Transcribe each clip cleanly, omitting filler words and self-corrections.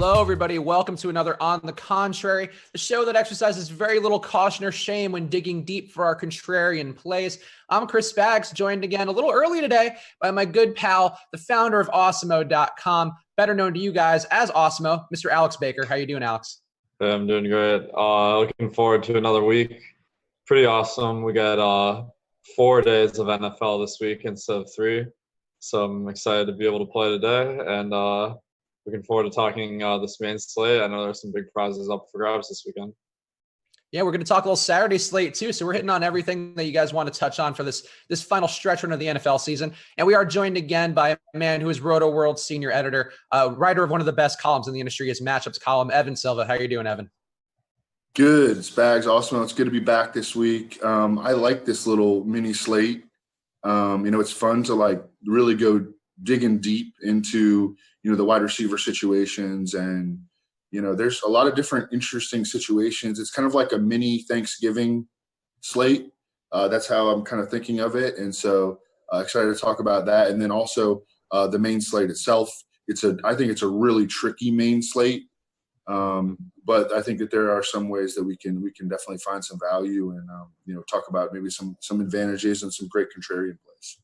Hello, everybody. Welcome to another On the Contrary, the show that exercises very little caution or shame when digging deep for our contrarian plays. I'm Chris Baggs, joined again a little early today by my good pal, the founder of Awesemo.com, better known to you guys as Awesemo, Mr. Alex Baker. How you doing, Alex? I'm doing great. Looking forward to another week. Pretty awesome. We got 4 days of NFL this week instead of 3. So I'm excited to be able to play today, and looking forward to talking this main slate. I know there's some big prizes up for grabs this weekend. Yeah, we're going to talk a little Saturday slate too. So we're hitting on everything that you guys want to touch on for this final stretch run of the NFL season. And we are joined again by a man who is Roto World's senior editor, writer of one of the best columns in the industry, his matchups column, Evan Silva. How are you doing, Evan? Good. Spags, awesome. It's good to be back this week. I like this little mini slate. It's fun to really go digging deep into, the wide receiver situations, and, there's a lot of different interesting situations. It's kind of like a mini Thanksgiving slate. That's how I'm kind of thinking of it. And so excited to talk about that. And then also the main slate itself. I think it's a really tricky main slate. But I think that there are some ways that we can definitely find some value and, talk about maybe some advantages and some great contrarian plays.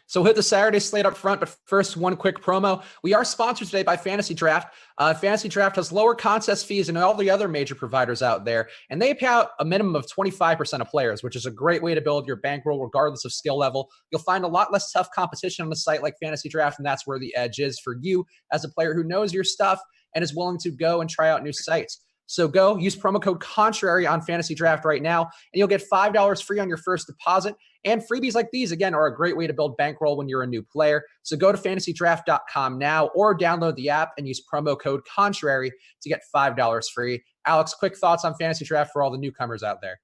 So we'll hit the Saturday slate up front, but first, one quick promo. We are sponsored today by Fantasy Draft. Fantasy Draft has lower contest fees than all the other major providers out there, and they pay out a minimum of 25% of players, which is a great way to build your bankroll regardless of skill level. You'll find a lot less tough competition on a site like Fantasy Draft, and that's where the edge is for you as a player who knows your stuff and is willing to go and try out new sites. So go use promo code CONTRARY on Fantasy Draft right now, and you'll get $5 free on your first deposit. And freebies like these, again, are a great way to build bankroll when you're a new player. So go to fantasydraft.com now or download the app and use promo code CONTRARY to get $5 free. Alex, quick thoughts on Fantasy Draft for all the newcomers out there.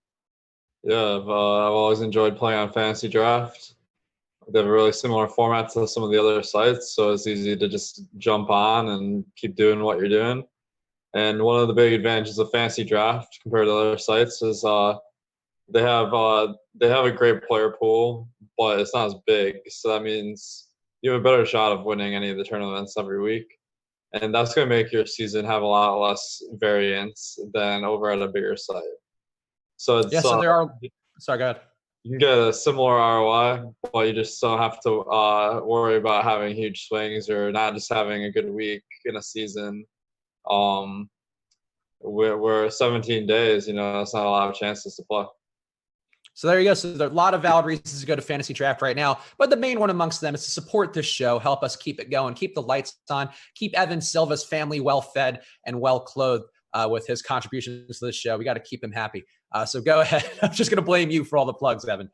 Yeah, I've always enjoyed playing on Fantasy Draft. They have a really similar format to some of the other sites, so it's easy to just jump on and keep doing what you're doing. And one of the big advantages of Fantasy Draft compared to other sites is they have a great player pool, but it's not as big. So that means you have a better shot of winning any of the tournaments every week. And that's going to make your season have a lot less variance than over at a bigger site. So it's, so there are – sorry, go ahead. You can get a similar ROI, but you just don't have to worry about having huge swings or not just having a good week in a season. We're 17 days, that's not a lot of chances to play. So there you go. So there are a lot of valid reasons to go to Fantasy Draft right now, but the main one amongst them is to support this show, help us keep it going, keep the lights on, keep Evan Silva's family well fed and well clothed with his contributions to this show. We got to keep him happy. So go ahead. I'm just going to blame you for all the plugs, Evan.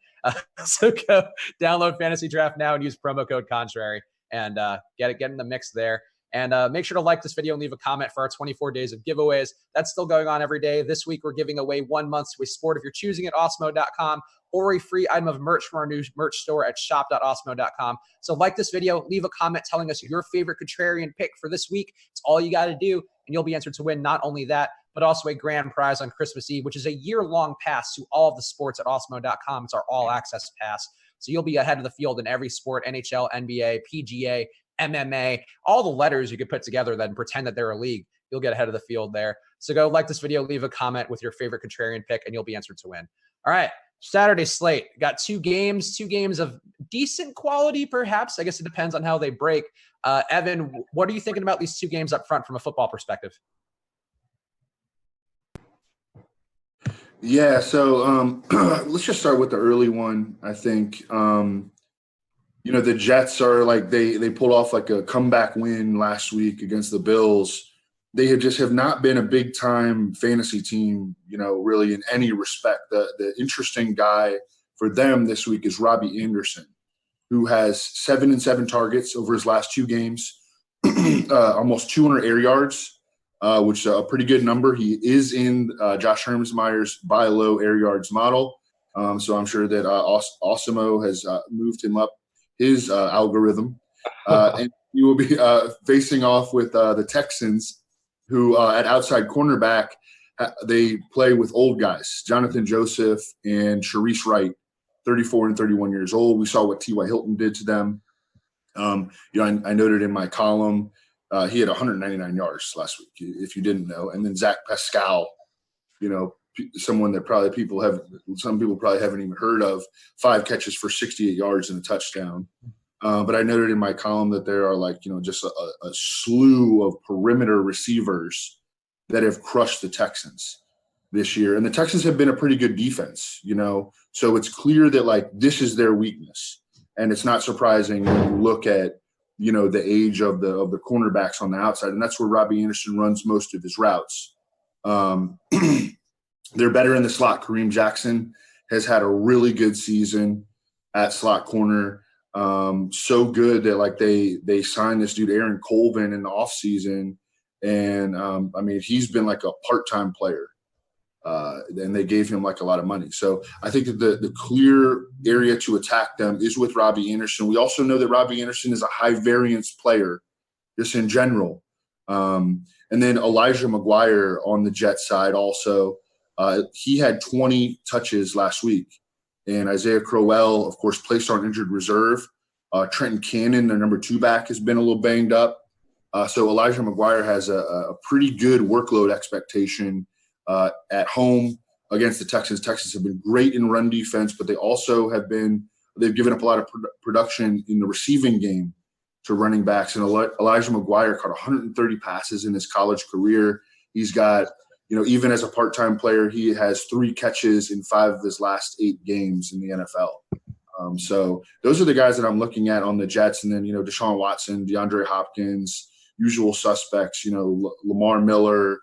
So go download Fantasy Draft now and use promo code CONTRARY and get in the mix there. And make sure to like this video and leave a comment for our 24 days of giveaways. That's still going on every day. This week, we're giving away 1 month to a sport if you're choosing at Awesemo.com, or a free item of merch from our new merch store at shop.awesemo.com. So like this video, leave a comment telling us your favorite contrarian pick for this week. It's all you got to do, and you'll be entered to win not only that, but also a grand prize on Christmas Eve, which is a year-long pass to all of the sports at Awesemo.com. It's our all-access pass. So you'll be ahead of the field in every sport: NHL, NBA, PGA, MMA, all the letters you could put together then pretend that they're a league. You'll get ahead of the field there. So go like this video, leave a comment with your favorite contrarian pick, and you'll be entered to win. All right, Saturday slate. Got two games of decent quality, perhaps. I guess it depends on how they break. Evan, what are you thinking about these two games up front from a football perspective? Yeah, so let's just start with the early one, I think. The Jets are they pulled off a comeback win last week against the Bills. They have not been a big time fantasy team, really in any respect. The interesting guy for them this week is Robby Anderson, who has 7 targets over his last 2 games, almost 200 air yards, which is a pretty good number. He is in Josh Hermsmeyer's buy low air yards model. So I'm sure that Awesemo has moved him up his algorithm, and he will be facing off with the Texans, who at outside cornerback, they play with old guys, Jonathan Joseph and Sharice Wright, 34 and 31 years old. We saw what T.Y. Hilton did to them. I noted in my column He had 199 yards last week, if you didn't know. And then Zach Pascal, someone that some people probably haven't even heard of, 5 catches for 68 yards and a touchdown. But I noted in my column that there are just a slew of perimeter receivers that have crushed the Texans this year. And the Texans have been a pretty good defense, so it's clear that this is their weakness. And it's not surprising when you look at, the age of the cornerbacks on the outside. And that's where Robby Anderson runs most of his routes. They're better in the slot. Kareem Jackson has had a really good season at slot corner. So good that they signed this dude Aaron Colvin in the offseason. And he's been like a part-time player. And they gave him a lot of money. So I think that the clear area to attack them is with Robby Anderson. We also know that Robby Anderson is a high variance player just in general. And then Elijah McGuire on the Jets side also, he had 20 touches last week. And Isaiah Crowell, of course, placed on injured reserve. Trenton Cannon, their number 2 back, has been a little banged up. So Elijah McGuire has a pretty good workload expectation at home against the Texans. Texans have been great in run defense, but they've given up a lot of production in the receiving game to running backs. And Elijah McGuire caught 130 passes in his college career. He's got, even as a part-time player, he has 3 catches in 5 of his last 8 games in the NFL. So those are the guys that I'm looking at on the Jets. And then, Deshaun Watson, DeAndre Hopkins, usual suspects, Lamar Miller,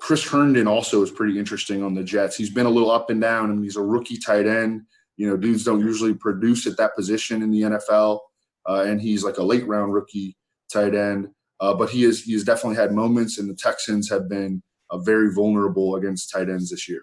Chris Herndon also is pretty interesting on the Jets. He's been a little up and down. He's a rookie tight end. Dudes don't usually produce at that position in the NFL, and he's like a late-round rookie tight end. But he has definitely had moments, and the Texans have been very vulnerable against tight ends this year.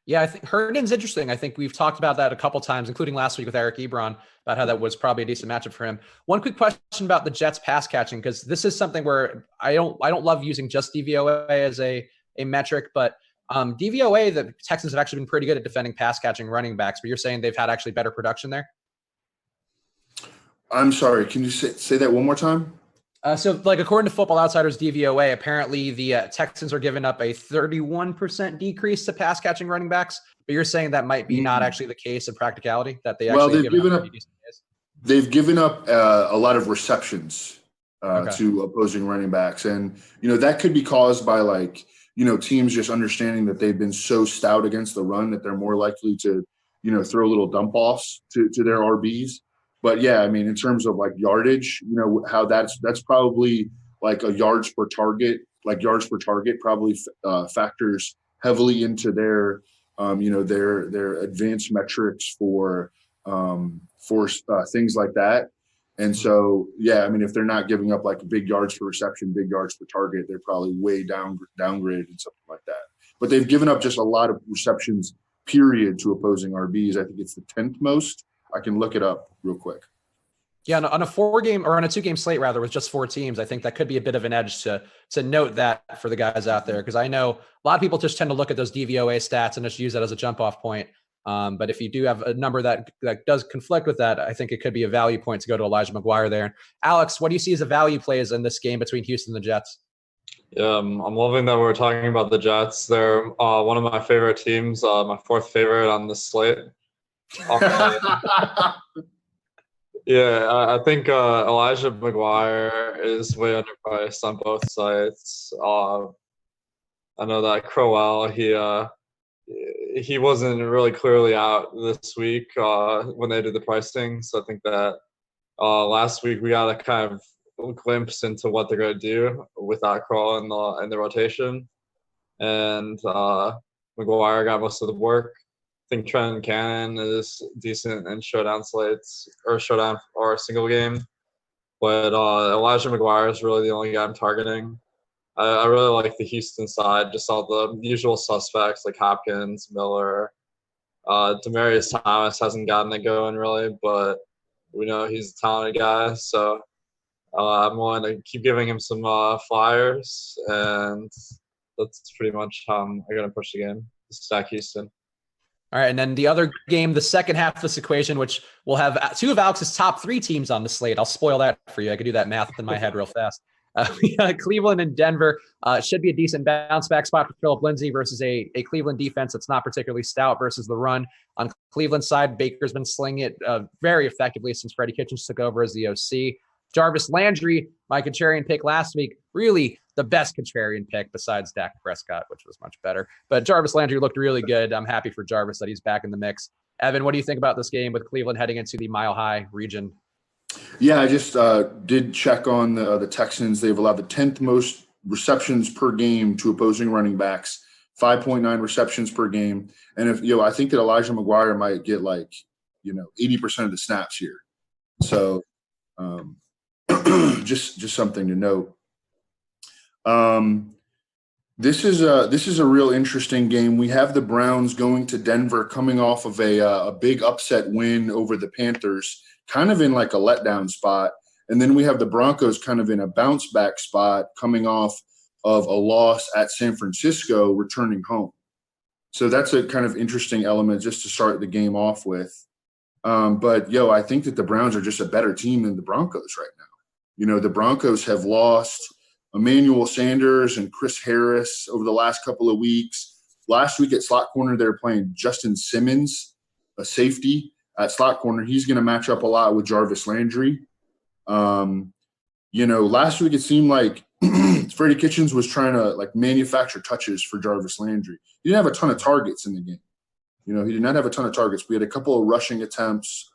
Yeah, I think Herndon's interesting. I think we've talked about that a couple times, including last week with Eric Ebron, about how that was probably a decent matchup for him. One quick question about the Jets pass catching, because this is something where I don't love using just DVOA as a metric, but DVOA, the Texans have actually been pretty good at defending pass catching running backs, but you're saying they've had actually better production there? I'm sorry, can you say that one more time? So according to Football Outsiders DVOA, apparently the Texans are giving up a 31% decrease to pass catching running backs, but you're saying that might be not actually the case in practicality, that they actually they've given up a lot of receptions to opposing running backs. And, that could be caused by teams just understanding that they've been so stout against the run that they're more likely to, throw little dump offs to their RBs. But yeah, in terms of yardage, how that's probably a yards per target. Yards per target probably factors heavily into their advanced metrics for things like that. And so yeah, if they're not giving up big yards per reception, big yards per target, they're probably way downgraded and something like that. But they've given up just a lot of receptions period to opposing RBs. I think it's the 10th most. I can look it up real quick. Yeah, on a 2-game slate rather with just 4 teams, I think that could be a bit of an edge to note that for the guys out there, because I know a lot of people just tend to look at those DVOA stats and just use that as a jump off point. But if you do have a number that does conflict with that, I think it could be a value point to go to Elijah McGuire there. Alex, what do you see as a value plays in this game between Houston and the Jets? Yeah, I'm loving that we're talking about the Jets. They're one of my favorite teams, my 4th favorite on the slate. Yeah, I think Elijah McGuire is way underpriced on both sides. I know that Crowell, he wasn't really clearly out this week when they did the pricing. So I think that last week we got a kind of glimpse into what they're going to do without Crowell in the rotation. And McGuire got most of the work. I think Trenton Cannon is decent in showdown slates or single game. But Elijah McGuire is really the only guy I'm targeting. I really like the Houston side, just all the usual suspects like Hopkins, Miller. Demaryius Thomas hasn't gotten it going really, but we know he's a talented guy. So I'm willing to keep giving him some flyers, and that's pretty much how I'm going to push the game. Stack Houston. All right, and then the other game, the second half of this equation, which will have two of Alex's top three teams on the slate. I'll spoil that for you. I could do that math in my head real fast. We got Cleveland and Denver. Should be a decent bounce back spot for Phillip Lindsay versus a Cleveland defense that's not particularly stout versus the run. On Cleveland's side, Baker's been slinging it very effectively since Freddie Kitchens took over as the OC. Jarvis Landry, my contrarian pick last week, really the best contrarian pick besides Dak Prescott, which was much better. But Jarvis Landry looked really good. I'm happy for Jarvis that he's back in the mix. Evan, what do you think about this game with Cleveland heading into the Mile High region? Yeah, I just did check on the Texans. They've allowed the 10th most receptions per game to opposing running backs, 5.9 receptions per game. And I think that Elijah McGuire might get 80% of the snaps here. So just something to note. This is a real interesting game. We have the Browns going to Denver, coming off of a big upset win over the Panthers, kind of in like a letdown spot. And then we have the Broncos kind of in a bounce back spot, coming off of a loss at San Francisco, returning home. So that's a kind of interesting element just to start the game off with. But I think that the Browns are just a better team than the Broncos right now. The Broncos have lost Emmanuel Sanders and Chris Harris over the last couple of weeks. Last week at slot corner, they were playing Justin Simmons, a safety at slot corner. He's going to match up a lot with Jarvis Landry. Last week it seemed like Freddie Kitchens was trying to manufacture touches for Jarvis Landry. He didn't have a ton of targets in the game. He did not have a ton of targets. We had a couple of rushing attempts.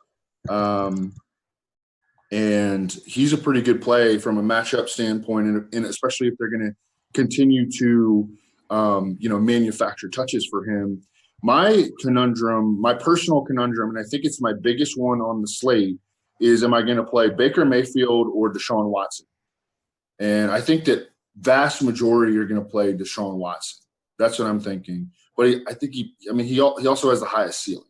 And he's a pretty good play from a matchup standpoint, and especially if they're going to continue to, manufacture touches for him. My personal conundrum, and I think it's my biggest one on the slate, is am I going to play Baker Mayfield or Deshaun Watson? And I think that vast majority are going to play Deshaun Watson. That's what I'm thinking. But I think he also has the highest ceiling,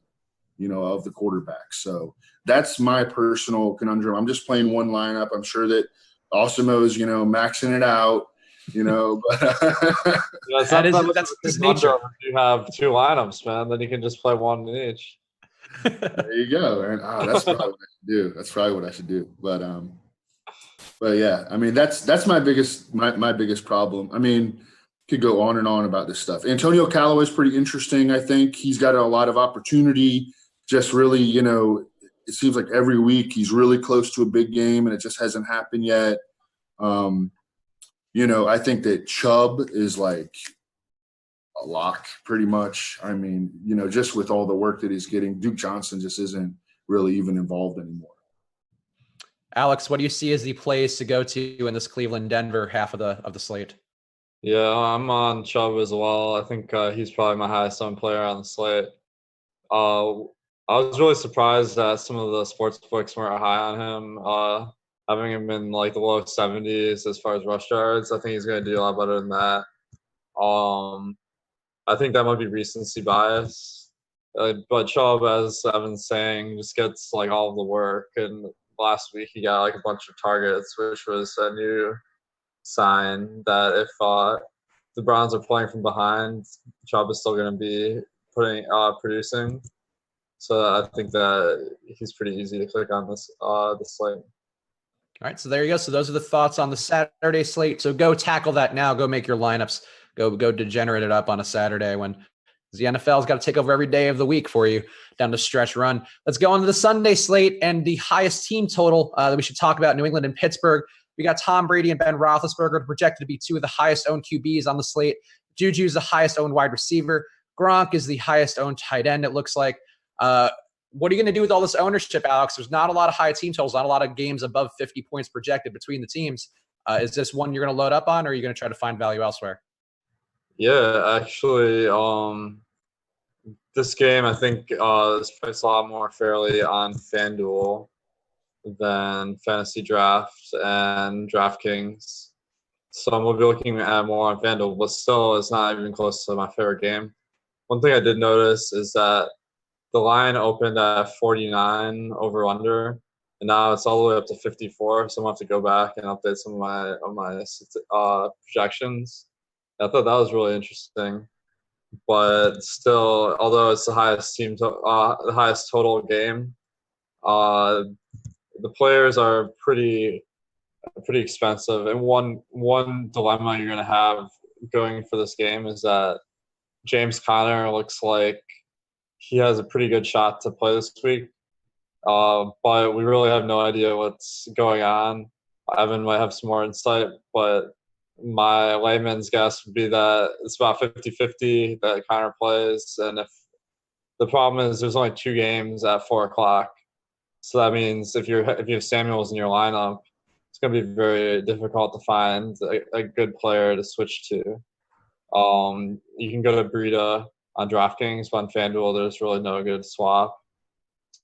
of the quarterbacks. So that's my personal conundrum. I'm just playing one lineup. I'm sure that Osimo's, maxing it out, but that's his nature. You have two lineups, man. Then you can just play one in each. There you go. And that's probably what I should do. That's probably what I should do. But yeah, that's my biggest problem. Could go on and on about this stuff. Antonio Callaway is pretty interesting. I think he's got a lot of opportunity. Just really, it seems like every week he's really close to a big game, and it just hasn't happened yet. I think that Chubb is like a lock pretty much. Just with all the work that he's getting, Duke Johnson just isn't really even involved anymore. Alex, what do you see as the plays to go to in this Cleveland-Denver half of the slate? Yeah, I'm on Chubb as well. I think he's probably my highest owned player on the slate. I was really surprised that some of the sports books weren't high on him, having him in the low 70s as far as rush yards. I think he's going to do a lot better than that. I think that might be recency bias. But Chubb, as Evan's saying, just gets all of the work. And last week he got a bunch of targets, which was a new sign that if the Browns are playing from behind, Chubb is still going to be producing. So I think that he's pretty easy to click on this slate. All right, so there you go. So those are the thoughts on the Saturday slate. So go tackle that now. Go make your lineups. Go degenerate it up on a Saturday when the NFL's got to take over every day of the week for you down to stretch run. Let's go on to the Sunday slate and the highest team total that we should talk about, New England and Pittsburgh. We got Tom Brady and Ben Roethlisberger projected to be two of the highest owned QBs on the slate. Juju's the highest owned wide receiver. Gronk is the highest owned tight end, it looks like. What are you going to do with all this ownership, Alex? There's not a lot of high team totals, not a lot of games above 50 points projected between the teams. Is this one you're going to load up on, or are you going to try to find value elsewhere? Yeah, actually, this game I think is priced a lot more fairly on FanDuel than Fantasy Draft and DraftKings. So I'm going to be looking at more on FanDuel, but still it's not even close to my favorite game. One thing I did notice is that the line opened at 49 over under, and now it's all the way up to 54. So I'm going to have to go back and update some of my projections. I thought that was really interesting. but still, although it's the highest the highest total game, the players are pretty expensive. And one dilemma you're going to have going for this game is that James Conner looks like he has a pretty good shot to play this week. But we really have no idea what's going on. Evan might have some more insight, but my layman's guess would be that it's about 50-50 that Conner plays. And if the problem is there's only 2 games at 4 o'clock, so that means if you have Samuels in your lineup, it's going to be very difficult to find a good player to switch to. You can go to Breda on DraftKings, but on FanDuel, there's really no good swap.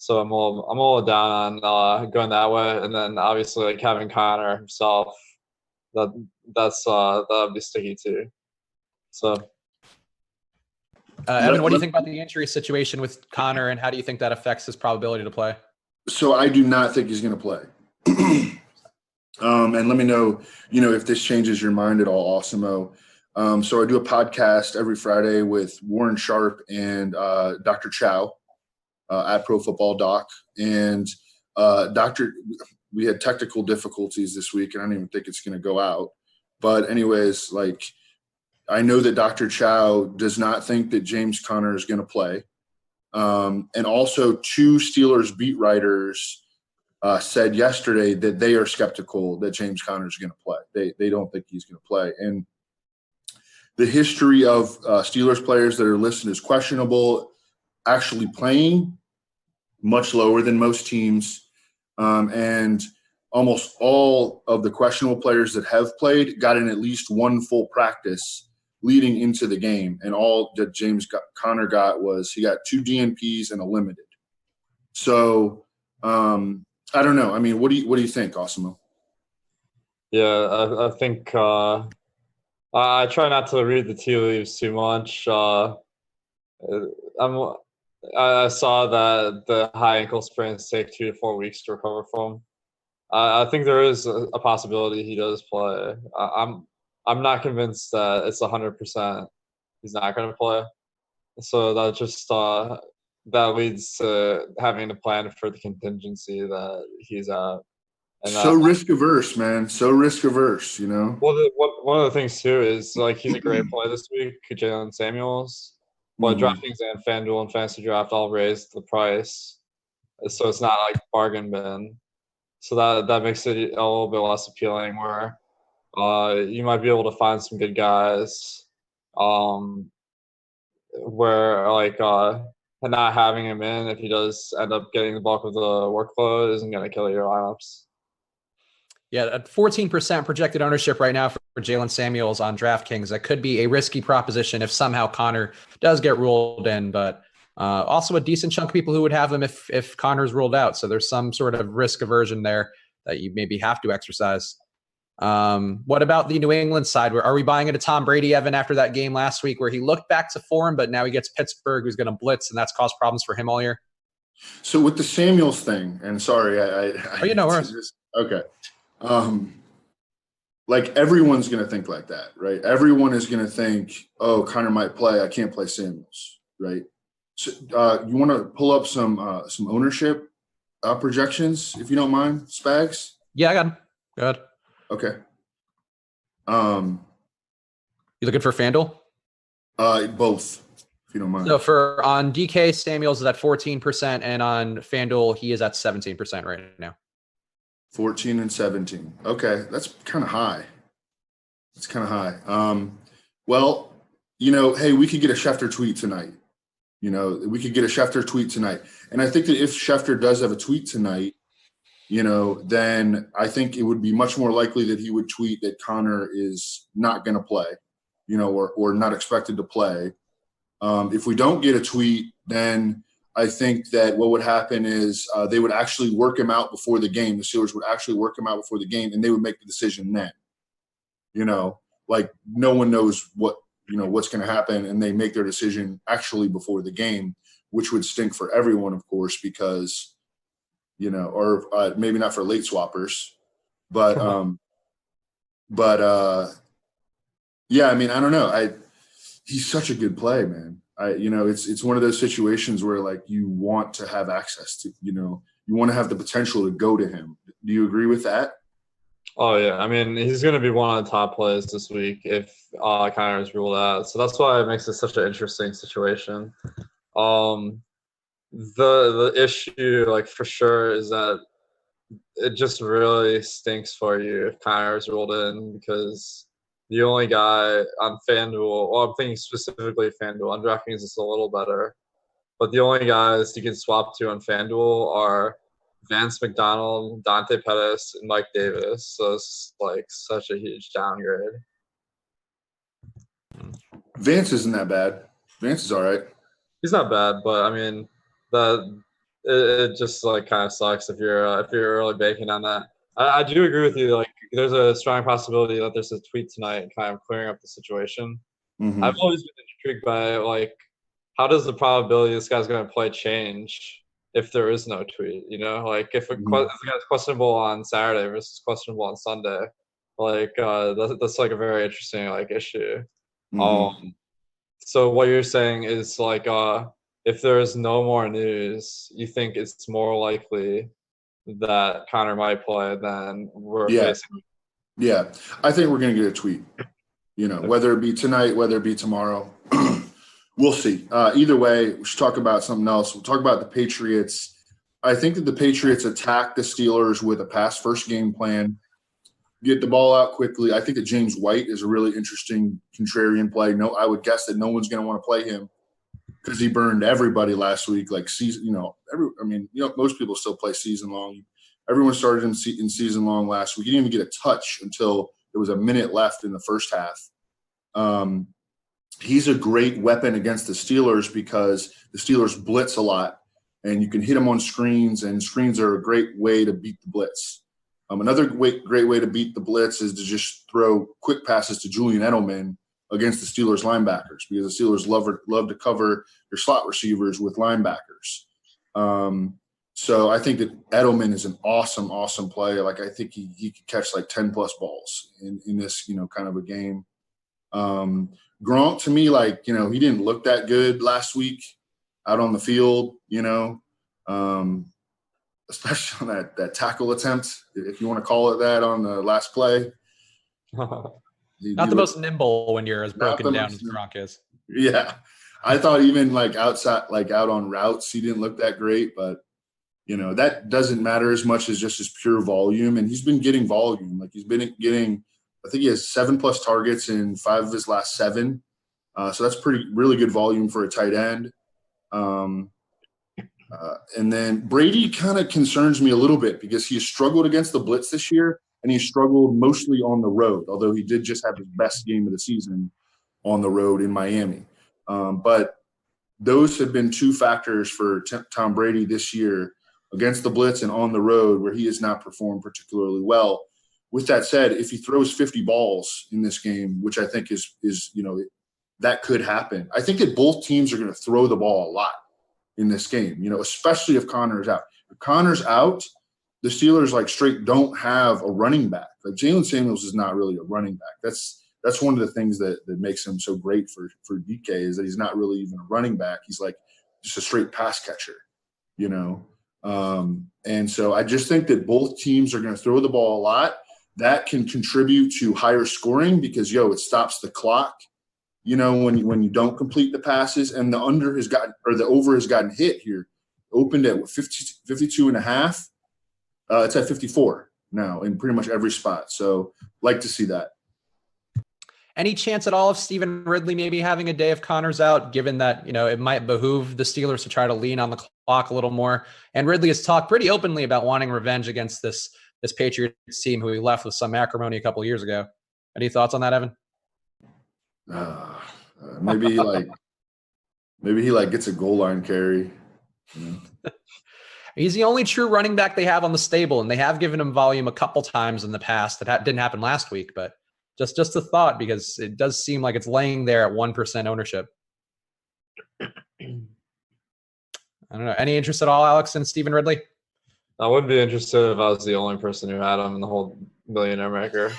So I'm a little down on going that way. And then obviously like having Conner himself, that'll be sticky too. So Evan, what do you think about the injury situation with Conner, and how do you think that affects his probability to play? So I do not think he's going to play. And let me know, if this changes your mind at all, Awesemo. So I do a podcast every Friday with Warren Sharp and Dr. Chow at Pro Football Doc. And we had technical difficulties this week, and I don't even think it's going to go out. But anyways, I know that Dr. Chow does not think that James Conner is going to play. And also 2 Steelers beat writers said yesterday that they are skeptical that James Conner is going to play. They don't think he's going to play. And the history of Steelers players that are listed as questionable actually playing much lower than most teams. And almost all of the questionable players that have played got in at least 1 full practice leading into the game. And all that James Conner got was he got 2 DNPs and a limited. So I don't know. I mean, what do you think, Awesemo? Yeah, I think I try not to read the tea leaves too much. I saw that the high ankle sprains take 2 to 4 weeks to recover from. I think there is a possibility he does play. I'm not convinced that it's 100% he's not going to play. So that just that leads to having to plan for the contingency that he's at. And so risk averse, man. So risk averse, Well, one of the things too is he's a great play this week, Jalen Samuels. But DraftKings and FanDuel and Fantasy Draft all raised the price, so it's not like bargain bin. So that makes it a little bit less appealing. Where you might be able to find some good guys, where and not having him in, if he does end up getting the bulk of the workload, isn't going to kill your lineups. Yeah, at 14% projected ownership right now for Jalen Samuels on DraftKings. That could be a risky proposition if somehow Conner does get ruled in, but also a decent chunk of people who would have him if Conner's ruled out. So there's some sort of risk aversion there that you maybe have to exercise. What about the New England side? Are we buying into Tom Brady, Evan, after that game last week where he looked back to form, but now he gets Pittsburgh, who's going to blitz, and that's caused problems for him all year? So with the Samuels thing, and sorry, no worries. Okay. Everyone's going to think like that, right? Everyone is going to think, oh, Conner might play. I can't play Samuels, right? So you want to pull up some ownership projections, if you don't mind, Spags? Yeah, I got them. Go ahead. Okay. You looking for FanDuel? Both, if you don't mind. So on DK, Samuels is at 14%, and on FanDuel, he is at 17% right now. 14 and 17. Okay, that's kind of high. It's kind of high. Well, hey, we could get a Schefter tweet tonight. We could get a Schefter tweet tonight. And I think that if Schefter does have a tweet tonight, then I think it would be much more likely that he would tweet that Conner is not going to play, or not expected to play. If we don't get a tweet, then I think that what would happen is they would actually work him out before the game. The Steelers would actually work him out before the game, and they would make the decision then. No one knows what's going to happen, and they make their decision actually before the game, which would stink for everyone, of course, because or maybe not for late swappers, but yeah, I mean, I don't know. he's such a good play, man. It's one of those situations where like you want to have access to, you want to have the potential to go to him. Do you agree with that? Oh yeah, I mean he's going to be one of the top plays this week if Connor is ruled out. So that's why it makes it such an interesting situation. The issue, like for sure, is that it just really stinks for you if Connor is ruled in because the only guy on FanDuel, well, I'm thinking specifically FanDuel. On DraftKings, it's a little better. But the only guys you can swap to on FanDuel are Vance McDonald, Dante Pettis, and Mike Davis. So it's like such a huge downgrade. Vance isn't that bad. Vance is all right. He's not bad, but I mean, it just like kind of sucks if you're early banking on that. I do agree with you. Like, there's a strong possibility that there's a tweet tonight kind of clearing up the situation. Mm-hmm. I've always been intrigued by like, how does the probability this guy's going to play change if there is no tweet? Like if if the guy's questionable on Saturday versus questionable on Sunday, like that's like a very interesting like issue. Mm-hmm. So what you're saying is like if there is no more news, you think it's more likely that Connor might play than we're facing? Yeah, I think we're going to get a tweet. Whether it be tonight, whether it be tomorrow, we'll see. Either way, we should talk about something else. We'll talk about the Patriots. I think that the Patriots attack the Steelers with a pass-first game plan, get the ball out quickly. I think that James White is a really interesting contrarian play. No, I would guess that no one's going to want to play him because he burned everybody last week. Like season, most people still play season long. Everyone started in season long last week. He didn't even get a touch until there was a minute left in the first half. He's a great weapon against the Steelers because the Steelers blitz a lot, and you can hit them on screens, and screens are a great way to beat the blitz. Another great way to beat the blitz is to just throw quick passes to Julian Edelman against the Steelers linebackers because the Steelers love to cover their slot receivers with linebackers. So I think that Edelman is an awesome player. Like I think he could catch like 10 plus balls in this, kind of a game. Gronk to me, like, he didn't look that good last week out on the field, especially on that tackle attempt, if you want to call it that, on the last play. Not the most nimble when you're as broken down as Gronk is. Yeah. I thought even like outside, like out on routes, he didn't look that great, but that doesn't matter as much as just his pure volume. And he's been getting volume. Like he's been getting, I think he has 7+ targets in 5 of his last 7. So that's really good volume for a tight end. And then Brady kind of concerns me a little bit because he has struggled against the blitz this year, and he struggled mostly on the road, although he did just have his best game of the season on the road in Miami. But those have been 2 factors for Tom Brady this year, against the blitz and on the road, where he has not performed particularly well. With that said, if he throws 50 balls in this game, which I think is that could happen. I think that both teams are going to throw the ball a lot in this game, especially if Connor's out. If Connor's out, the Steelers like straight don't have a running back. Like Jalen Samuels is not really a running back. That's one of the things that makes him so great for DK is that he's not really even a running back. He's like just a straight pass catcher, and so I just think that both teams are going to throw the ball a lot. That can contribute to higher scoring because, it stops the clock, when you don't complete the passes. And the over has gotten hit here. Opened at 52.5. It's at 54 now in pretty much every spot. So like to see that. Any chance at all of Stevan Ridley maybe having a day if Connor's out, given that, it might behoove the Steelers to try to lean on the clock a little more? And Ridley has talked pretty openly about wanting revenge against this Patriots team who he left with some acrimony a couple of years ago. Any thoughts on that, Evan? Maybe he gets a goal line carry. He's the only true running back they have on the stable, and they have given him volume a couple times in the past. That didn't happen last week, but just a thought because it does seem like it's laying there at 1% ownership. I don't know. Any interest at all, Alex, in Stevan Ridley? I would be interested if I was the only person who had him in the whole millionaire maker.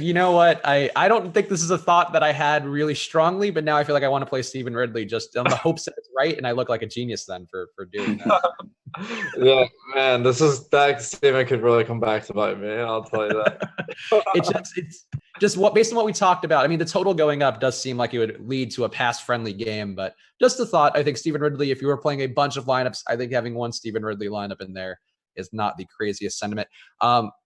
You know what? I don't think this is a thought that I had really strongly, but now I feel like I want to play Stevan Ridley just on the hopes that it's right, and I look like a genius then for doing that. Yeah, man, that statement could really come back to bite me. I'll tell you that. it's just what based on what we talked about. I mean, the total going up does seem like it would lead to a pass-friendly game, but just a thought. I think Stevan Ridley, if you were playing a bunch of lineups, I think having one Stevan Ridley lineup in there is not the craziest sentiment.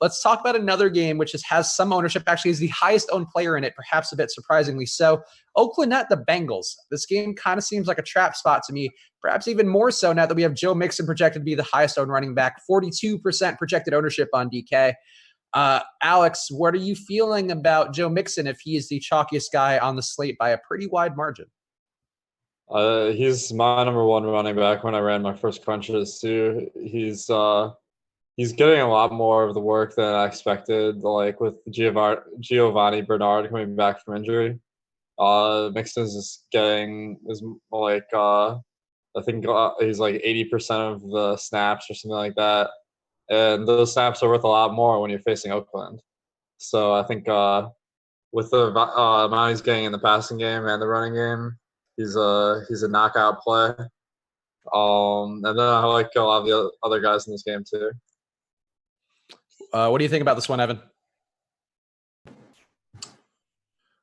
Let's talk about another game which has some ownership. Actually, is the highest owned player in it, perhaps a bit surprisingly so. Oakland at the Bengals. This game kind of seems like a trap spot to me, perhaps even more so now that we have Joe Mixon projected to be the highest owned running back, 42% projected ownership on DK. Alex, what are you feeling about Joe Mixon if he is the chalkiest guy on the slate by a pretty wide margin? He's my number one running back when I ran my first crunches too. He's getting a lot more of the work than I expected, like with Giovanni Bernard coming back from injury. Mixon is like I think he's like 80% of the snaps or something like that. And those snaps are worth a lot more when you're facing Oakland. So I think with the amount he's getting in the passing game and the running game, he's a knockout play. And then I like a lot of the other guys in this game too. What do you think about this one, Evan?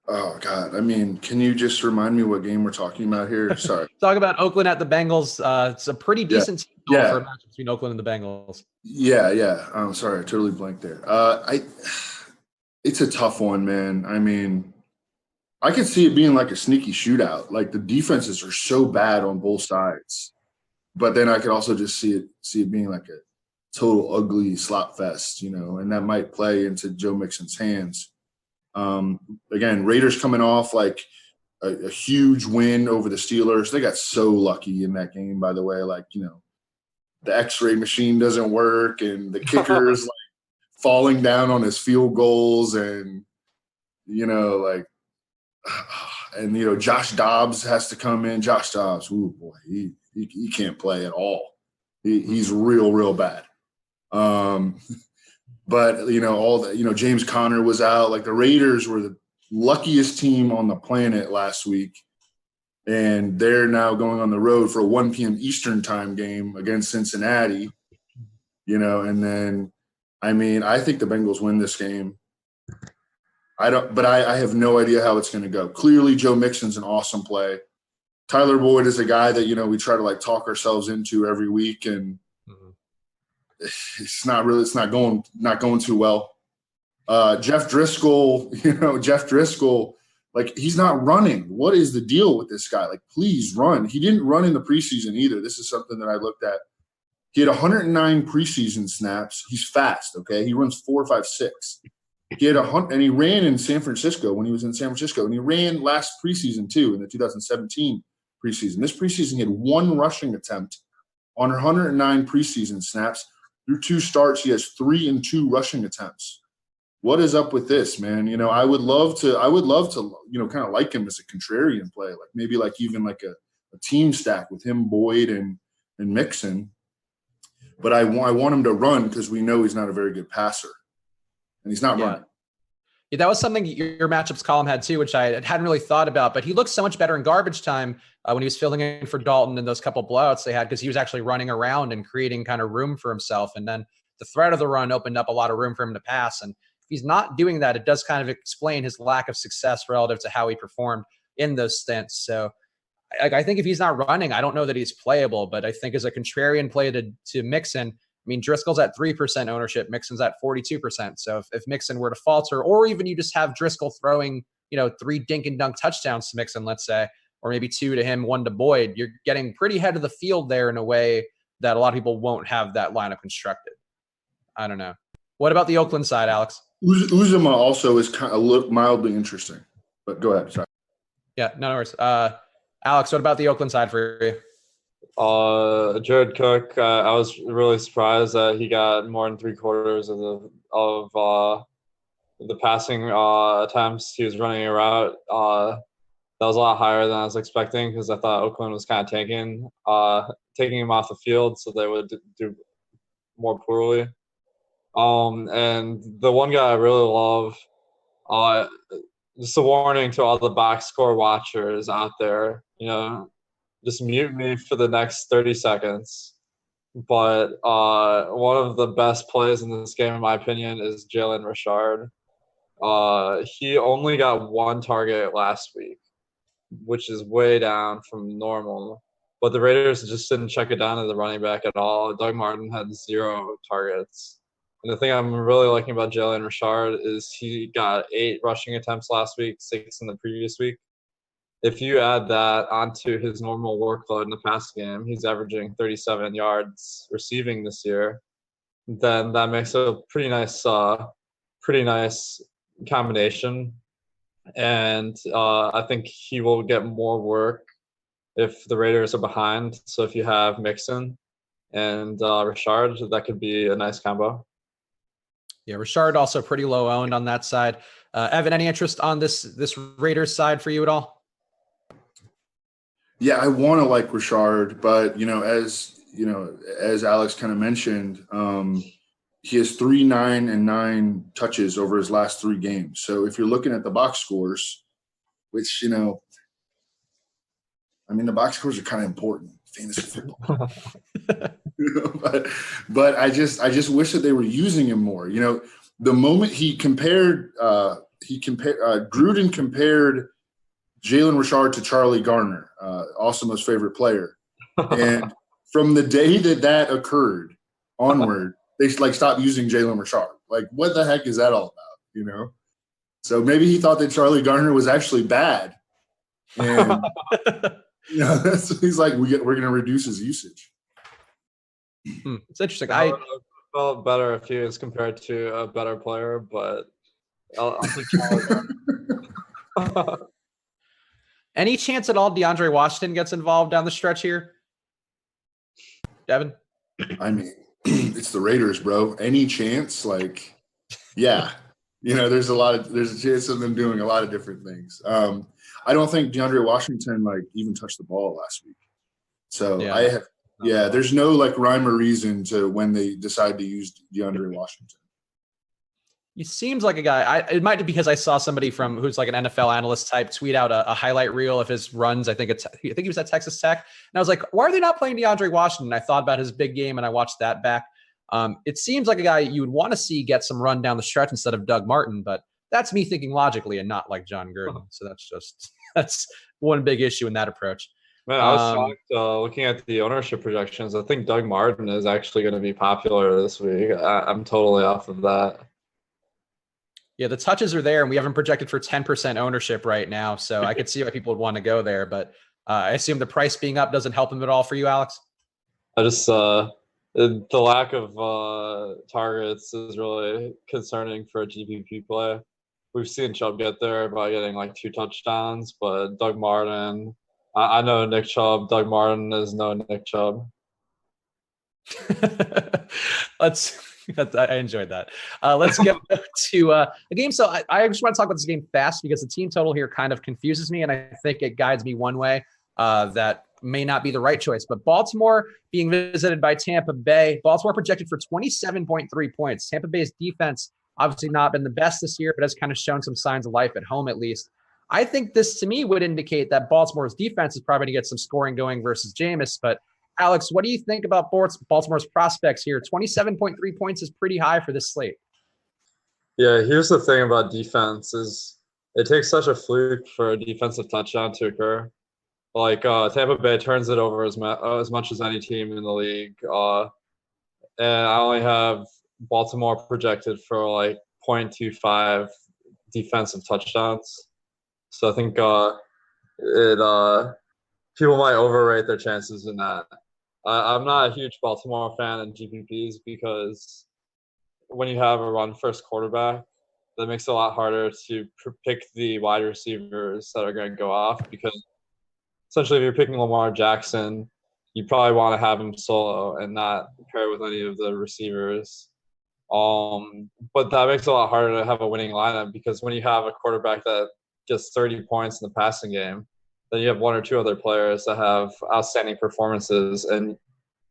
Oh, God. I mean, can you just remind me what game we're talking about here? Sorry. Talk about Oakland at the Bengals. It's a pretty decent team for a match between Oakland and the Bengals. Yeah. I'm sorry. I totally blanked there. It's a tough one, man. I mean, I could see it being like a sneaky shootout. Like the defenses are so bad on both sides. But then I could also just see it being like a total ugly slop fest, and that might play into Joe Mixon's hands. Again, Raiders coming off like a huge win over the Steelers. They got so lucky in that game, by the way. Like, the X-ray machine doesn't work and the kicker's like falling down on his field goals and, Josh Dobbs has to come in. Josh Dobbs, ooh, boy, he can't play at all. He's real bad. But James Conner was out. Like the Raiders were the luckiest team on the planet last week, and they're now going on the road for a 1 p.m. Eastern time game against Cincinnati. And then, I think the Bengals win this game. I have no idea how it's going to go. Clearly, Joe Mixon's an awesome play. Tyler Boyd is a guy that we try to like talk ourselves into every week, and it's not going too well. Jeff Driskel, like he's not running. What is the deal with this guy? Like, please run. He didn't run in the preseason either. This is something that I looked at. He had 109 preseason snaps. He's fast. Okay, he runs 4.56. He had and he ran in San Francisco when he was in San Francisco, and he ran last preseason too in the 2017 preseason. This preseason he had one rushing attempt on 109 preseason snaps. Through 2 starts, he has 3 and 2 rushing attempts. What is up with this, man? I would love to, kind of like him as a contrarian play, like maybe like even like a team stack with him, Boyd, and Mixon. But I want him to run because we know he's not a very good passer, and he's not running. Yeah, that was something your matchups column had too, which I hadn't really thought about. But he looked so much better in garbage time when he was filling in for Dalton in those couple blowouts they had, because he was actually running around and creating kind of room for himself. And then the threat of the run opened up a lot of room for him to pass. And if he's not doing that, it does kind of explain his lack of success relative to how he performed in those stints. So I think if he's not running, I don't know that he's playable. But I think as a contrarian play to Mixon, Driskel's at 3% ownership. Mixon's at 42%. So if Mixon were to falter, or even you just have Driskel throwing, 3 dink and dunk touchdowns to Mixon, let's say, or maybe 2 to him, 1 to Boyd, you're getting pretty head of the field there in a way that a lot of people won't have that lineup constructed. I don't know. What about the Oakland side, Alex? Uzomah also is kind of mildly interesting, but go ahead. Sorry. Yeah, no worries. Alex, what about the Oakland side for you? Jared Cook, I was really surprised that he got more than 3/4 of the passing attempts. He was running a route. That was a lot higher than I was expecting, because I thought Oakland was kind of taking him off the field so they would do more poorly. And the one guy I really love Uh, just a warning to all the box score watchers out there. Just mute me for the next 30 seconds. But one of the best plays in this game, in my opinion, is Jalen Richard. He only got one target last week, which is way down from normal. But the Raiders just didn't check it down to the running back at all. Doug Martin had 0 targets. And the thing I'm really liking about Jalen Richard is he got 8 rushing attempts last week, 6 in the previous week. If you add that onto his normal workload in the past game, he's averaging 37 yards receiving this year. Then that makes a pretty nice combination. And I think he will get more work if the Raiders are behind. So if you have Mixon and Richard, that could be a nice combo. Yeah, Richard also pretty low owned on that side. Evan, any interest on this Raiders side for you at all? Yeah, I want to like Richard, but as Alex kind of mentioned, he has 3, 9, and 9 touches over his last 3 games. So if you're looking at the box scores, which the box scores are kind of important, fantasy football. But I just wish that they were using him more. The moment Gruden compared Jalen Richard to Charlie Garner, Awesome's favorite player. And from the day that occurred onward, they stopped using Jalen Richard. What the heck is that all about? So maybe he thought that Charlie Garner was actually bad. And he's like, we're going to reduce his usage. It's interesting. I felt better if he was compared to a better player, but I'll take Charlie Garner. Any chance at all DeAndre Washington gets involved down the stretch here? Devin? It's the Raiders, bro. Any chance? Yeah. There's a chance of them doing a lot of different things. I don't think DeAndre Washington even touched the ball last week. So there's no rhyme or reason to when they decide to use DeAndre Washington. He seems like a guy. It might be because I saw somebody who's like an NFL analyst type tweet out a highlight reel of his runs. I think he was at Texas Tech, and I was like, why are they not playing DeAndre Washington? I thought about his big game, and I watched that back. It seems like a guy you would want to see get some run down the stretch instead of Doug Martin, but that's me thinking logically and not like John Gruden. So that's one big issue in that approach. Man, I was shocked looking at the ownership projections. I think Doug Martin is actually going to be popular this week. I'm totally off of that. Yeah, the touches are there, and we haven't projected for 10% ownership right now, so I could see why people would want to go there. But I assume the price being up doesn't help him at all for you, Alex? I just the lack of targets is really concerning for a GPP play. We've seen Chubb get there by getting 2 touchdowns, but Doug Martin, I know Nick Chubb. Doug Martin is no Nick Chubb. I enjoyed that. Let's get to a game. So I just want to talk about this game fast because the team total here kind of confuses me, and I think it guides me one way that may not be the right choice. But Baltimore being visited by Tampa Bay. Baltimore projected for 27.3 points. Tampa Bay's defense obviously not been the best this year, but has kind of shown some signs of life at home at least. I think this to me would indicate that Baltimore's defense is probably going to get some scoring going versus Jameis, but Alex, what do you think about Baltimore's prospects here? 27.3 points is pretty high for this slate. Yeah, here's the thing about defense is it takes such a fluke for a defensive touchdown to occur. Tampa Bay turns it over as much as any team in the league. And I only have Baltimore projected for 0.25 defensive touchdowns. So I think people might overrate their chances in that. I'm not a huge Baltimore fan in GPPs because when you have a run-first quarterback, that makes it a lot harder to pick the wide receivers that are going to go off because essentially if you're picking Lamar Jackson, you probably want to have him solo and not pair with any of the receivers. But that makes it a lot harder to have a winning lineup because when you have a quarterback that gets 30 points in the passing game, then you have 1 or 2 other players that have outstanding performances, and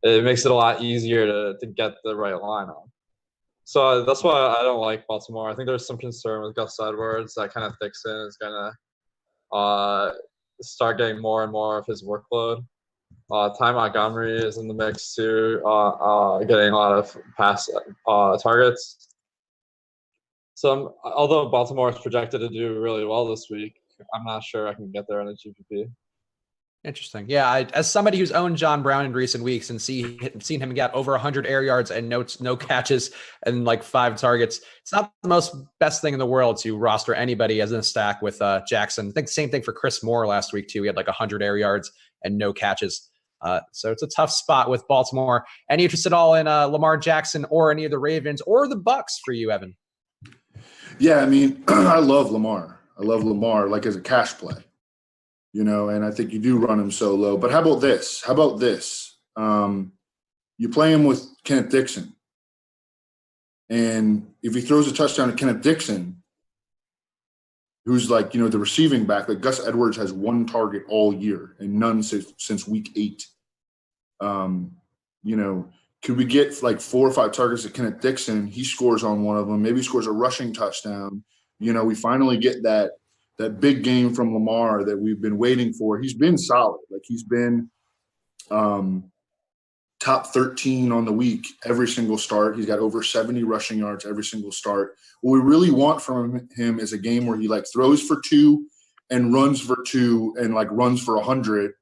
it makes it a lot easier to get the right lineup. So that's why I don't like Baltimore. I think there's some concern with Gus Edwards that kind of Dixon is going to start getting more and more of his workload. Ty Montgomery is in the mix too, getting a lot of pass targets. So although Baltimore is projected to do really well this week, I'm not sure I can get there in a GPP. Interesting. Yeah, as somebody who's owned John Brown in recent weeks and seen him get over 100 air yards and no catches and like 5 targets, it's not the most best thing in the world to roster anybody as in a stack with Jackson. I think the same thing for Chris Moore last week too. He had like 100 air yards and no catches. So it's a tough spot with Baltimore. Any interest at all in Lamar Jackson or any of the Ravens or the Bucks for you, Evan? Yeah, I mean, I love Lamar. Like as a cash play. And I think you do run him so low. But how about this? You play him with Kenneth Dixon. And if he throws a touchdown to Kenneth Dixon, who's like, the receiving back, like Gus Edwards has 1 target all year and none since week 8. Could we get like 4 or 5 targets to Kenneth Dixon? He scores on one of them. Maybe scores a rushing touchdown. We finally get that big game from Lamar that we've been waiting for. He's been solid. Like he's been top 13 on the week every single start. He's got over 70 rushing yards every single start. What we really want from him is a game where he like throws for 2 and runs for 2 and like runs for 100,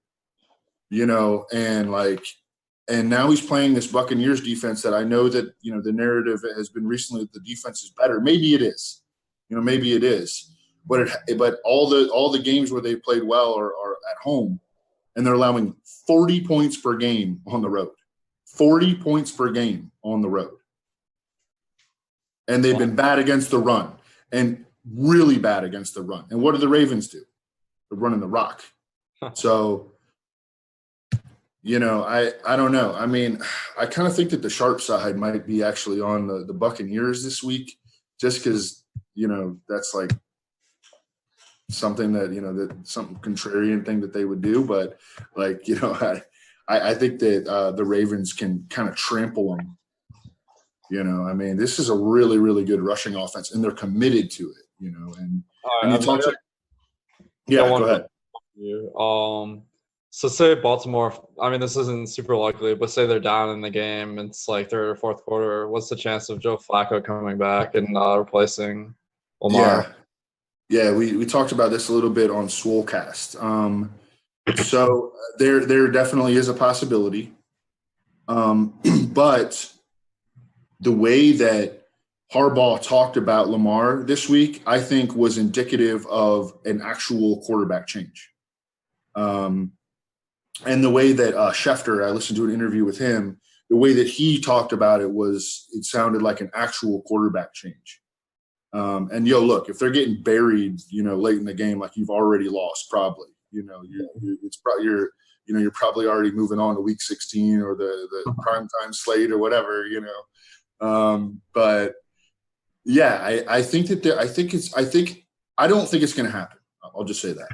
and now he's playing this Buccaneers defense that I know that, the narrative has been recently that the defense is better. Maybe it is, But all the games where they played well are at home, and they're allowing 40 points per game on the road. 40 points per game on the road. And they've been bad against the run, and really bad against the run. And what do the Ravens do? They're running the rock. So, I don't know. I mean, I kind of think that the sharp side might be actually on the Buccaneers this week, just because, that's like – something that that something contrarian thing that they would do, but like I think that the Ravens can kind of trample them. I mean, this is a really, really good rushing offense, and they're committed to it. And you talk to go ahead. So say Baltimore. I mean, this isn't super likely, but say they're down in the game. It's like 3rd or 4th quarter. What's the chance of Joe Flacco coming back and replacing Lamar? Yeah, we talked about this a little bit on Swolecast. So there definitely is a possibility. But the way that Harbaugh talked about Lamar this week, I think was indicative of an actual quarterback change. And the way that Schefter, I listened to an interview with him, the way that he talked about it sounded like an actual quarterback change. And look, if they're getting buried, late in the game, like you've already lost, probably, you're probably already moving on to week 16 or the primetime slate or whatever, but yeah, I think that I don't think it's going to happen. I'll just say that.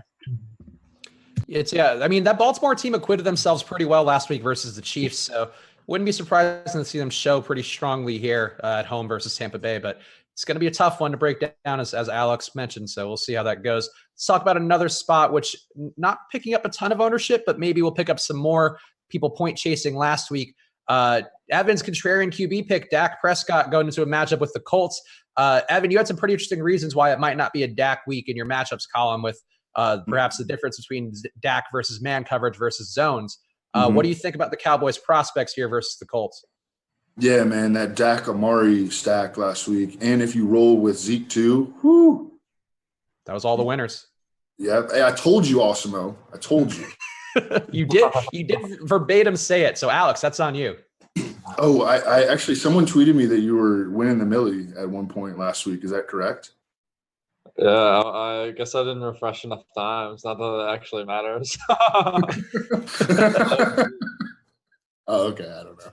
I mean, that Baltimore team acquitted themselves pretty well last week versus the Chiefs. So wouldn't be surprised to see them show pretty strongly here at home versus Tampa Bay, but it's going to be a tough one to break down, as Alex mentioned. So we'll see how that goes. Let's talk about another spot, which not picking up a ton of ownership, but maybe we'll pick up some more people point chasing last week. Evan's contrarian QB pick, Dak Prescott, going into a matchup with the Colts. Evan, you had some pretty interesting reasons why it might not be a Dak week in your matchups column, with perhaps the difference between Dak versus man coverage versus zones. What do you think about the Cowboys' prospects here versus the Colts? Yeah, man, that Dak Amari stack last week. And if you roll with Zeke too, whoo. That was all the winners. Yeah, I told you, Awesemo. I told you. You did verbatim say it. So, Alex, that's on you. Oh, I actually, someone tweeted me that you were winning the Millie at one point last week. Is that correct? Yeah, I guess I didn't refresh enough times. Not that it actually matters. Oh, okay. I don't know.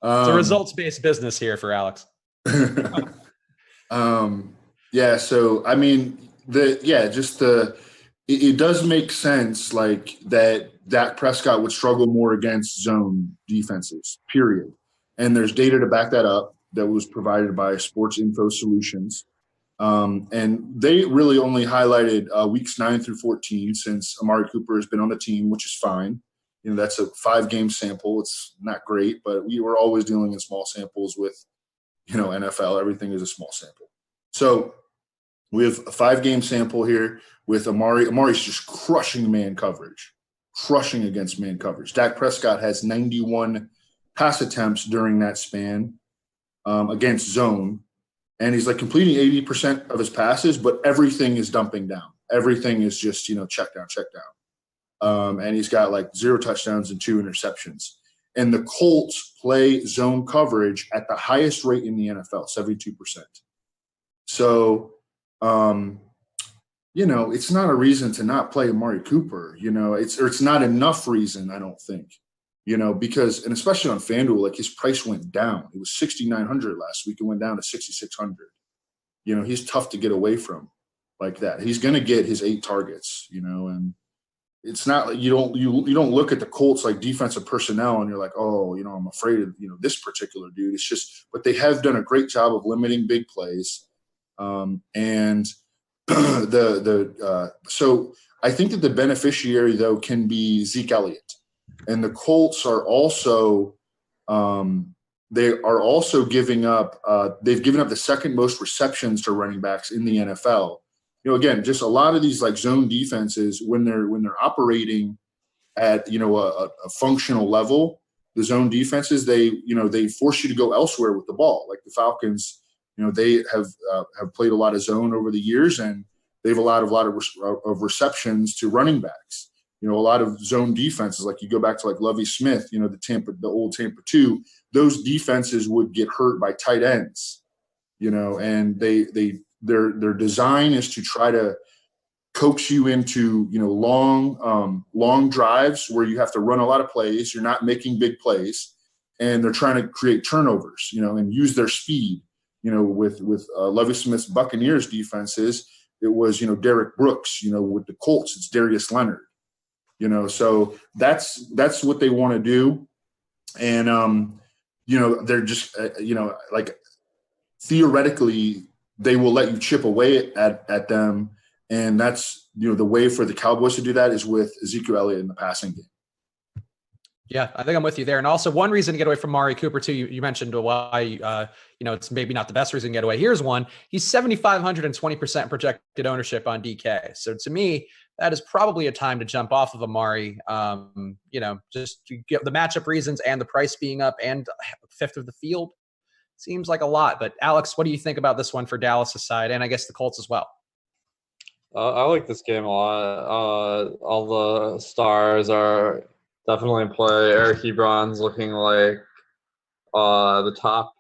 It's a results-based business here for Alex. Yeah. So, I mean, it does make sense, like that Dak Prescott would struggle more against zone defenses, period. And there's data to back that up. that was provided by Sports Info Solutions. And they really only highlighted weeks 9 through 14 since Amari Cooper has been on the team, which is fine. That's a 5-game sample. It's not great, but we were always dealing in small samples with, NFL. Everything is a small sample. So we have a 5-game sample here with Amari. Amari's just crushing man coverage, crushing against man coverage. Dak Prescott has 91 pass attempts during that span against zone. And he's like completing 80% of his passes, but everything is dumping down. Everything is just, check down. And he's got like 0 touchdowns and 2 interceptions. And the Colts play zone coverage at the highest rate in the NFL, 72%. So, it's not a reason to not play Amari Cooper. It's not enough reason, I don't think. Because, and especially on FanDuel, like his price went down. It was $6,900 last week. It went down to $6,600. He's tough to get away from like that. He's going to get his 8 targets, and it's not like you don't look at the Colts like defensive personnel and you're like, oh, I'm afraid of, this particular dude. It's just, but they have done a great job of limiting big plays. And so I think that the beneficiary though can be Zeke Elliott. And the Colts are also giving up. They've given up the second most receptions to running backs in the NFL. Again, just a lot of these like zone defenses when they're operating at a functional level, the zone defenses they force you to go elsewhere with the ball. Like the Falcons, they have played a lot of zone over the years, and they've allowed a lot of receptions to running backs. A lot of zone defenses, like you go back to like Lovie Smith, the old Tampa 2, those defenses would get hurt by tight ends, and their design is to try to coax you into, long drives where you have to run a lot of plays. You're not making big plays, and they're trying to create turnovers, and use their speed. With Lovie Smith's Buccaneers defenses, it was, Derek Brooks. With the Colts, it's Darius Leonard. So that's what they want to do. And, they're just, like theoretically they will let you chip away at them. And that's, the way for the Cowboys to do that is with Ezekiel Elliott in the passing game. Yeah, I think I'm with you there. And also one reason to get away from Amari Cooper too, you mentioned why, it's maybe not the best reason to get away. Here's one. He's 7,520% projected ownership on DK. So to me, that is probably a time to jump off of Amari, just to get the matchup reasons and the price being up and a fifth of the field. Seems like a lot. But Alex, what do you think about this one for Dallas' side and I guess the Colts as well? I like this game a lot. All the stars are definitely in play. Eric Ebron's looking like the top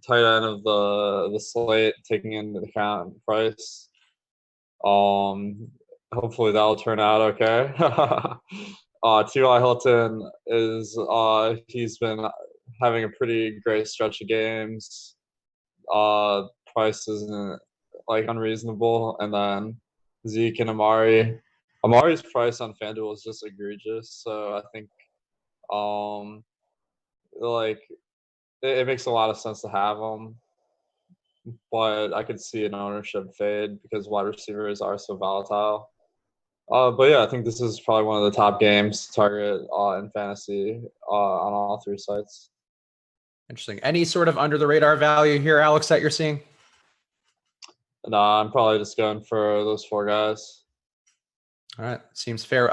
tight end of the slate, taking into account price. Hopefully that'll turn out okay. T.Y. Hilton is he's been having a pretty great stretch of games. Price isn't like unreasonable, and then Zeke and Amari. Amari's price on FanDuel is just egregious, so I think it makes a lot of sense to have him. But I could see an ownership fade because wide receivers are so volatile. But yeah, I think this is probably one of the top games to target in fantasy on all 3 sites. Interesting. Any sort of under the radar value here, Alex, that you're seeing? No, I'm probably just going for those 4 guys. All right. Seems fair.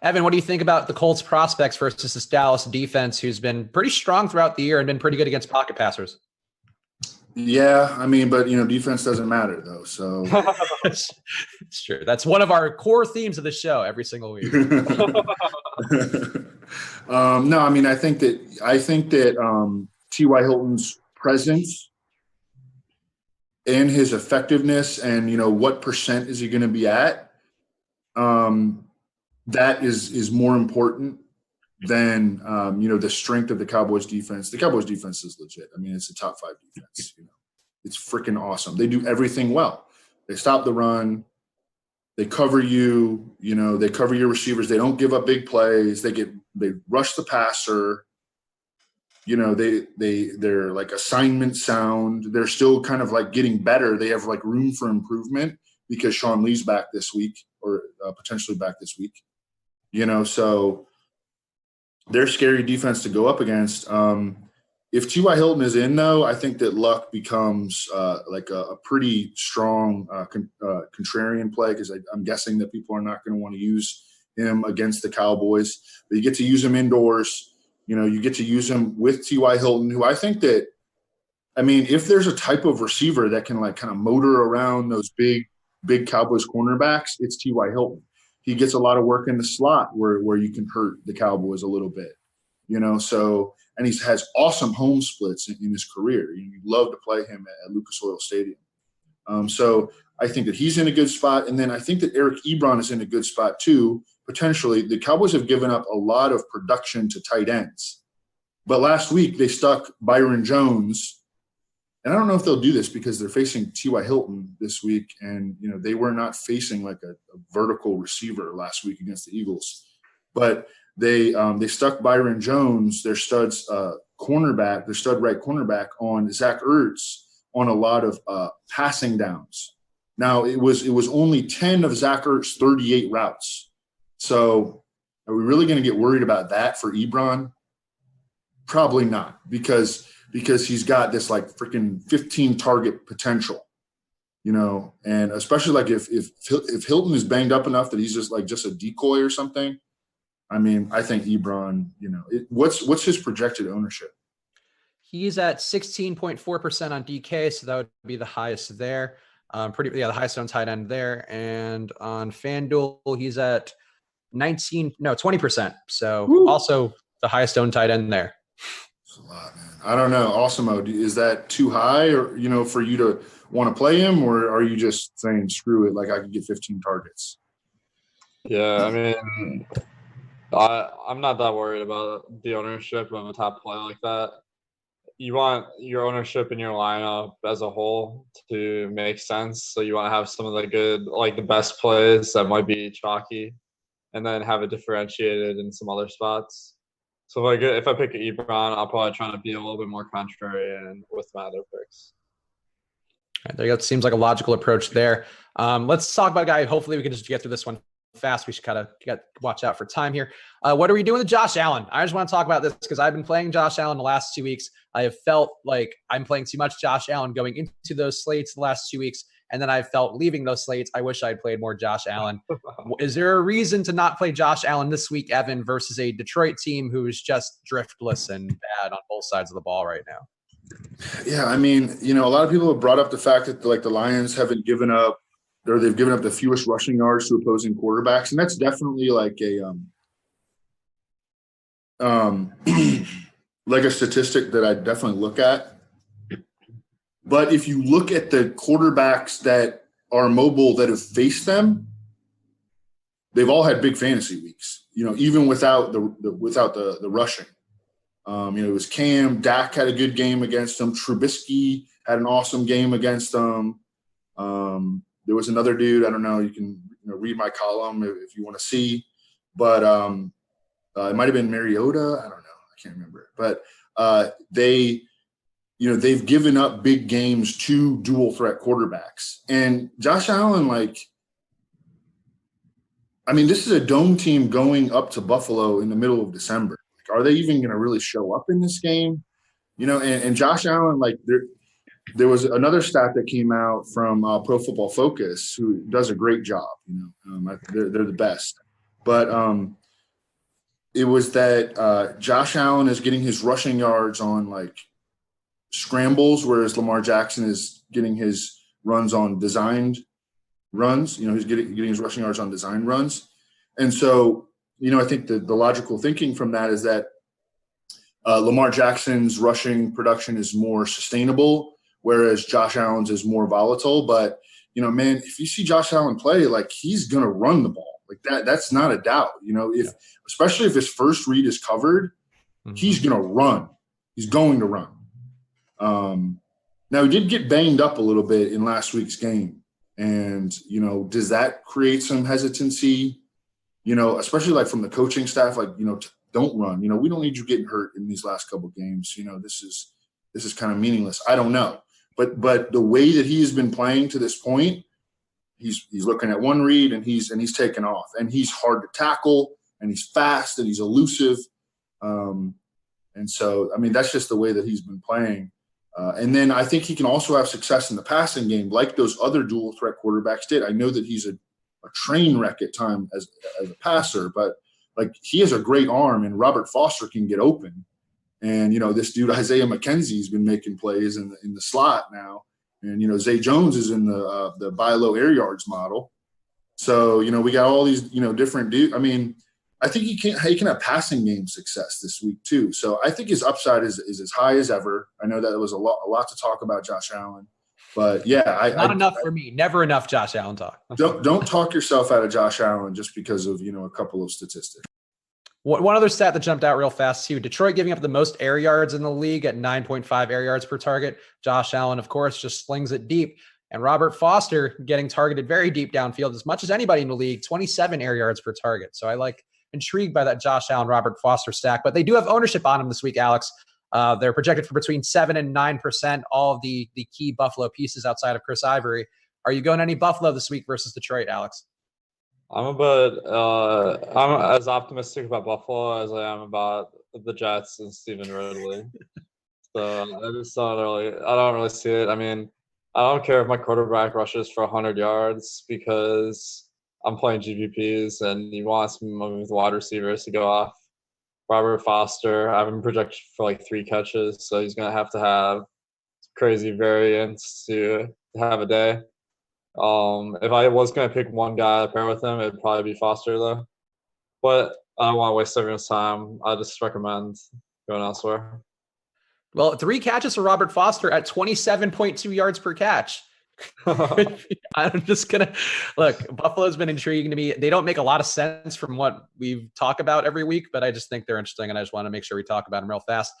Evan, what do you think about the Colts prospects versus this Dallas defense who's been pretty strong throughout the year and been pretty good against pocket passers? Yeah, I mean, but defense doesn't matter though. So it's true. That's one of our core themes of the show every single week. No, I mean, I think that T.Y. Hilton's presence and his effectiveness, and what percent is he going to be at? That is more important than the strength of the Cowboys defense. The Cowboys defense is legit. I mean, it's a top 5 defense. It's freaking awesome. They do everything well. They stop the run. They cover you. They cover your receivers. They don't give up big plays. They rush the passer. They're like assignment sound. They're still kind of like getting better. They have like room for improvement because Sean Lee's back this week or potentially back this week. So they're scary defense to go up against. If T.Y. Hilton is in, though, I think that Luck becomes like a pretty strong contrarian play because I'm guessing that people are not going to want to use him against the Cowboys. But you get to use him indoors. You get to use him with T.Y. Hilton, who I think that – if there's a type of receiver that can like kind of motor around those big Cowboys cornerbacks, it's T.Y. Hilton. He gets a lot of work in the slot where you can hurt the Cowboys a little bit, So – and he has awesome home splits in his career. You love to play him at Lucas Oil Stadium. So I think that he's in a good spot. And then I think that Eric Ebron is in a good spot too, potentially. The Cowboys have given up a lot of production to tight ends. But last week they stuck Byron Jones. And I don't know if they'll do this because they're facing T.Y. Hilton this week. And, they were not facing like a vertical receiver last week against the Eagles. But they stuck Byron Jones, their stud right cornerback, on Zach Ertz on a lot of passing downs. Now it was only 10 of Zach Ertz's 38 routes. So are we really going to get worried about that for Ebron? Probably not, because he's got this like freaking 15 target potential, and especially like if Hilton is banged up enough that he's just a decoy or something. I think Ebron, what's his projected ownership? He's at 16.4% on DK, so that would be the highest there. The highest on tight end there. And on FanDuel, he's at 20%. So Woo. Also the highest owned tight end there. That's a lot, man. I don't know. Awesome. Is that too high or, for you to want to play him, or are you just saying, screw it, like I could get 15 targets? Yeah, I'm not that worried about the ownership of a top player like that. You want your ownership in your lineup as a whole to make sense. So you want to have some of the good, like the best plays that might be chalky, and then have it differentiated in some other spots. So if I pick Ebron, I'll probably try to be a little bit more contrarian with my other picks. All right, there you go. It seems like a logical approach there. Let's talk about a guy. Hopefully we can just get through this one fast. We should kind of watch out for time here. What are we doing with Josh Allen? I just want to talk about this because I've been playing Josh Allen the last 2 weeks. I have felt like I'm playing too much Josh Allen going into those slates the last 2 weeks. And then I felt leaving those slates, I wish I'd played more Josh Allen. Is there a reason to not play Josh Allen this week, Evan, versus a Detroit team who is just driftless and bad on both sides of the ball right now? Yeah, a lot of people have brought up the fact that the Lions haven't given up, or they've given up the fewest rushing yards to opposing quarterbacks, and that's definitely like a like a statistic that I definitely look at. But if you look at the quarterbacks that are mobile that have faced them, they've all had big fantasy weeks. Even without the rushing. It was Cam. Dak had a good game against them. Trubisky had an awesome game against them. There was another dude. I don't know. You can read my column if you want to see. But it might have been Mariota. I don't know. I can't remember. But they've given up big games to dual threat quarterbacks. And Josh Allen, this is a dome team going up to Buffalo in the middle of December. Are they even going to really show up in this game? And Josh Allen, there was another stat that came out from Pro Football Focus, who does a great job. They're the best. But it was that Josh Allen is getting his rushing yards on scrambles, whereas Lamar Jackson is getting his runs on designed runs. He's getting his rushing yards on designed runs. And so, I think the logical thinking from that is that Lamar Jackson's rushing production is more sustainable, whereas Josh Allen's is more volatile. But, if you see Josh Allen play, he's going to run the ball. That's not a doubt. Especially if his first read is covered, he's going to run. He's going to run. Now, he did get banged up a little bit in last week's game. And, does that create some hesitancy, especially from the coaching staff? don't run. We don't need you getting hurt in these last couple of games. This is kind of meaningless. I don't know. But the way that he has been playing to this point, he's looking at one read and he's taken off. And he's hard to tackle, and he's fast, and he's elusive. And so, that's just the way that he's been playing. And then I think he can also have success in the passing game like those other dual threat quarterbacks did. I know that he's a train wreck at times as a passer, but he has a great arm, and Robert Foster can get open. And, this dude, Isaiah McKenzie, has been making plays in the slot now. And, Zay Jones is in the buy low air yards model. So, we got all these, different dudes. I think he can have passing game success this week too. So I think his upside is as high as ever. I know that it was a lot to talk about Josh Allen, but yeah, not enough for me. Never enough Josh Allen talk. Don't talk yourself out of Josh Allen just because of a couple of statistics. One other stat that jumped out real fast too: Detroit giving up the most air yards in the league at 9.5 air yards per target. Josh Allen, of course, just slings it deep. And Robert Foster getting targeted very deep downfield as much as anybody in the league, 27 air yards per target. So intrigued by that Josh Allen, Robert Foster stack, but they do have ownership on him this week, Alex. They're projected for between 7 and 9%, all of the key Buffalo pieces outside of Chris Ivory. Are you going any Buffalo this week versus Detroit, Alex? I'm as optimistic about Buffalo as I am about the Jets and Stevan Ridley. So I don't really see it. I don't care if my quarterback rushes for 100 yards because I'm playing GPPs, and he wants some of his wide receivers to go off. Robert Foster, I have him projected for 3 catches, so he's going to have crazy variance to have a day. If I was going to pick one guy to pair with him, it'd probably be Foster, though. But I don't want to waste everyone's time. I just recommend going elsewhere. Well, 3 catches for Robert Foster at 27.2 yards per catch. I'm just going to look, Buffalo's been intriguing to me. They don't make a lot of sense from what we talk about every week, but I just think they're interesting, and I just want to make sure we talk about them real fast.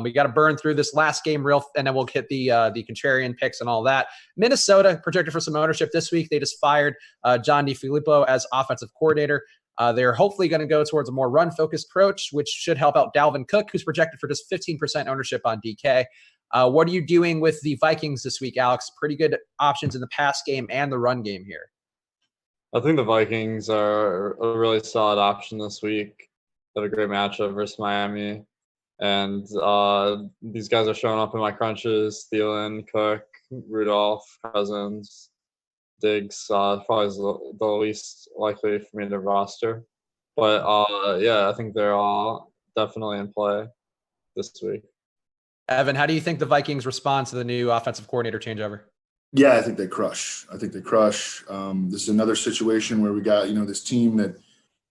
We got to burn through this last game and then we'll hit the contrarian picks and all that. Minnesota projected for some ownership this week. They just fired John DeFilippo as offensive coordinator. They're hopefully going to go towards a more run-focused approach, which should help out Dalvin Cook, who's projected for just 15% ownership on DK. What are you doing with the Vikings this week, Alex? Pretty good options in the pass game and the run game here. I think the Vikings are a really solid option this week. They have a great matchup versus Miami. And these guys are showing up in my crunches: Thielen, Cook, Rudolph, Cousins, Diggs. Probably is the least likely for me to roster. But, I think they're all definitely in play this week. Evan, how do you think the Vikings respond to the new offensive coordinator changeover? Yeah, I think they crush. This is another situation where we got, this team that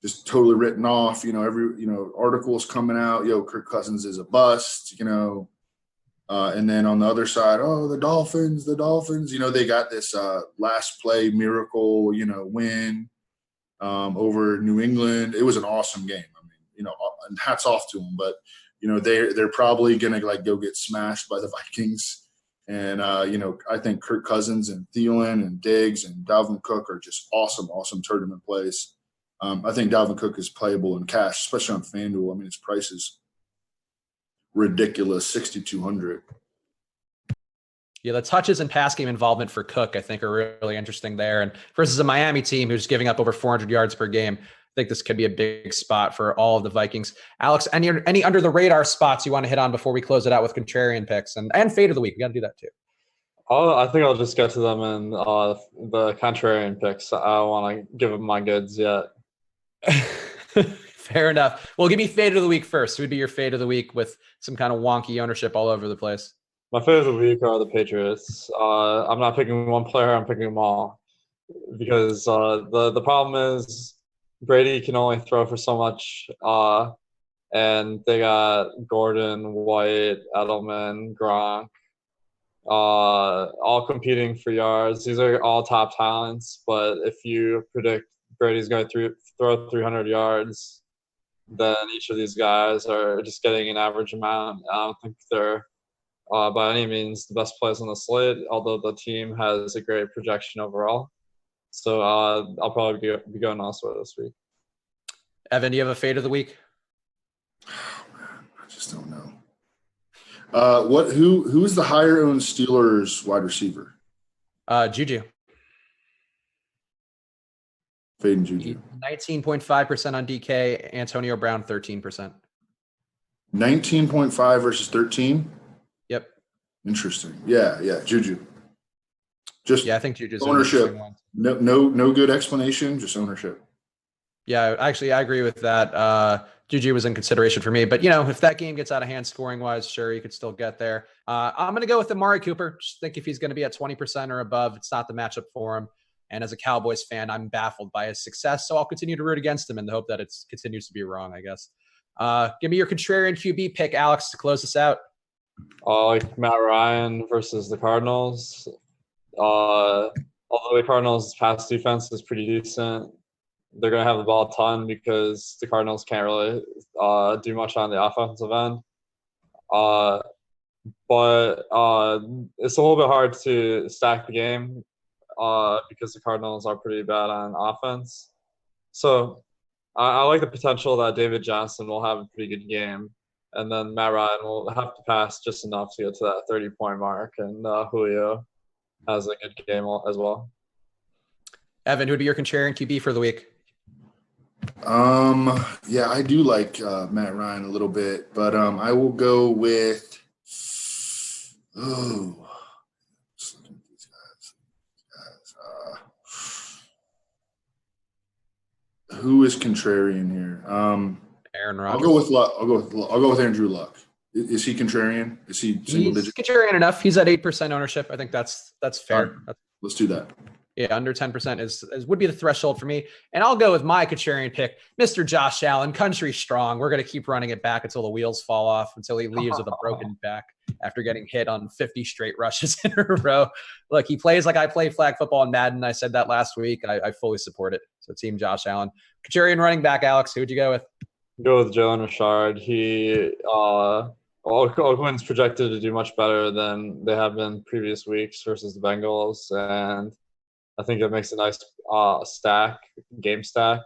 just totally written off, every, articles coming out, Kirk Cousins is a bust, and then on the other side, the Dolphins, they got this last play miracle, win over New England. It was an awesome game. And hats off to them, but they're probably going to go get smashed by the Vikings. And, I think Kirk Cousins and Thielen and Diggs and Dalvin Cook are just awesome tournament plays. I think Dalvin Cook is playable in cash, especially on FanDuel. His price is ridiculous, $6,200. Yeah, the touches and pass game involvement for Cook, I think, are really interesting there. And versus a Miami team who's giving up over 400 yards per game, I think this could be a big spot for all of the Vikings. Alex, any under the radar spots you want to hit on before we close it out with contrarian picks and fade of the week? We got to do that too. I think I'll just get to them in the contrarian picks. I don't want to give them my goods yet. Fair enough. Well, give me fade of the week first. Who would be your fade of the week with some kind of wonky ownership all over the place? My fade of the week are the Patriots. I'm not picking one player. I'm picking them all because the problem is Brady can only throw for so much, and they got Gordon, White, Edelman, Gronk, all competing for yards. These are all top talents, but if you predict Brady's going to throw 300 yards, then each of these guys are just getting an average amount. I don't think they're by any means the best players on the slate, although the team has a great projection overall. So I'll probably be going elsewhere this week. Evan, do you have a fade of the week? Who is the higher owned Steelers wide receiver? Juju. Fading Juju. 19.5% on DK. Antonio Brown, 13%. 19.5 versus 13. Yep. Interesting. Yeah. Juju. I think Juju's ownership. No good explanation. Just ownership. Yeah, actually, I agree with that. Juju was in consideration for me, but if that game gets out of hand scoring wise, sure, you could still get there. I'm going to go with Amari Cooper. Just think if he's going to be at 20% or above, it's not the matchup for him. And as a Cowboys fan, I'm baffled by his success, so I'll continue to root against him in the hope that it continues to be wrong, I guess. Give me your contrarian QB pick, Alex, to close this out. Like Matt Ryan versus the Cardinals. Although the Cardinals' pass defense is pretty decent, they're going to have the ball a ton because the Cardinals can't really do much on the offensive end. But it's a little bit hard to stack the game because the Cardinals are pretty bad on offense. So I like the potential that David Johnson will have a pretty good game. And then Matt Ryan will have to pass just enough to get to that 30-point mark. And Julio has a good game as well. Evan, who would be your contrarian QB for the week? Yeah, I do like Matt Ryan a little bit, but I will go with who is contrarian here? Aaron Rodgers. I'll go with Andrew Luck. Is he contrarian? Is he single digit? He's contrarian enough. He's at 8% ownership. I think that's fair. Right. Let's do that. Yeah, under 10% is would be the threshold for me. And I'll go with my contrarian pick, Mr. Josh Allen, country strong. We're going to keep running it back until the wheels fall off, until he leaves with a broken back after getting hit on 50 straight rushes in a row. Look, he plays like I play flag football in Madden. I said that last week. I fully support it. So team Josh Allen. Contrarian running back, Alex, who'd you go with? Go with Jalen Richard. Oakland's projected to do much better than they have been previous weeks versus the Bengals, and I think it makes a nice game stack.